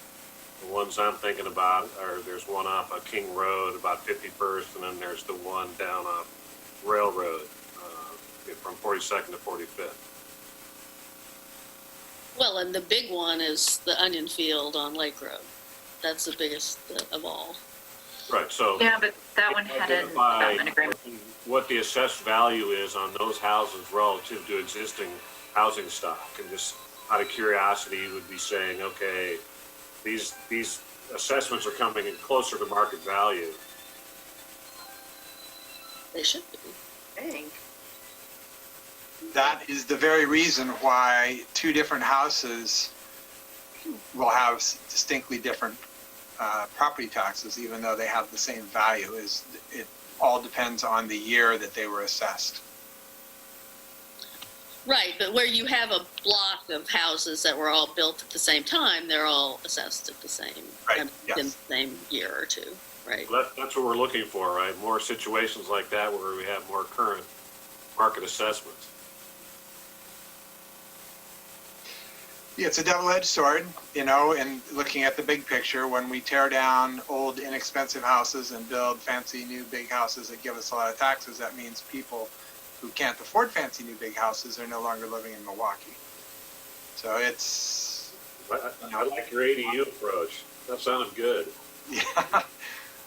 ones I'm thinking about are, there's one off of King Road, about 51st, and then there's the one down off Railroad, from 42nd to 45th. Well, and the big one is the Onion Field on Lake Road. That's the biggest of all. Right, so. Yeah, but that one had an development agreement. What the assessed value is on those houses relative to existing housing stock. And just out of curiosity, you would be saying, okay, these assessments are coming in closer to market value. They should be. Dang. That is the very reason why two different houses will have distinctly different property taxes, even though they have the same value. It all depends on the year that they were assessed. Right, but where you have a block of houses that were all built at the same time, they're all assessed at the same, Right, in yes. the same year or two, right? Well, that's what we're looking for, right? More situations like that where we have more current market assessments. Yeah, it's a double-edged sword, and looking at the big picture, when we tear down old, inexpensive houses and build fancy new big houses that give us a lot of taxes, that means people who can't afford fancy new big houses are no longer living in Milwaukee. So it's... I like your ADU approach. That sounded good. Yeah,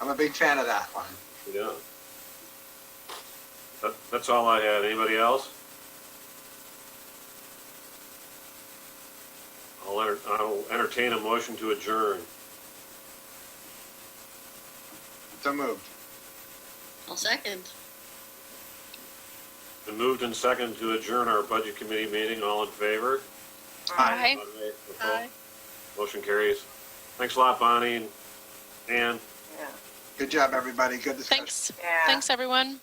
I'm a big fan of that one. Yeah. That's all I had. Anybody else? I'll entertain a motion to adjourn. So moved. I'll second. Been moved and seconded to adjourn our budget committee meeting. All in favor? Aye. Opposed? Motion carries. Thanks a lot, Bonnie and Ann. Yeah. Good job, everybody. Good discussion. Thanks. Yeah. Thanks, everyone.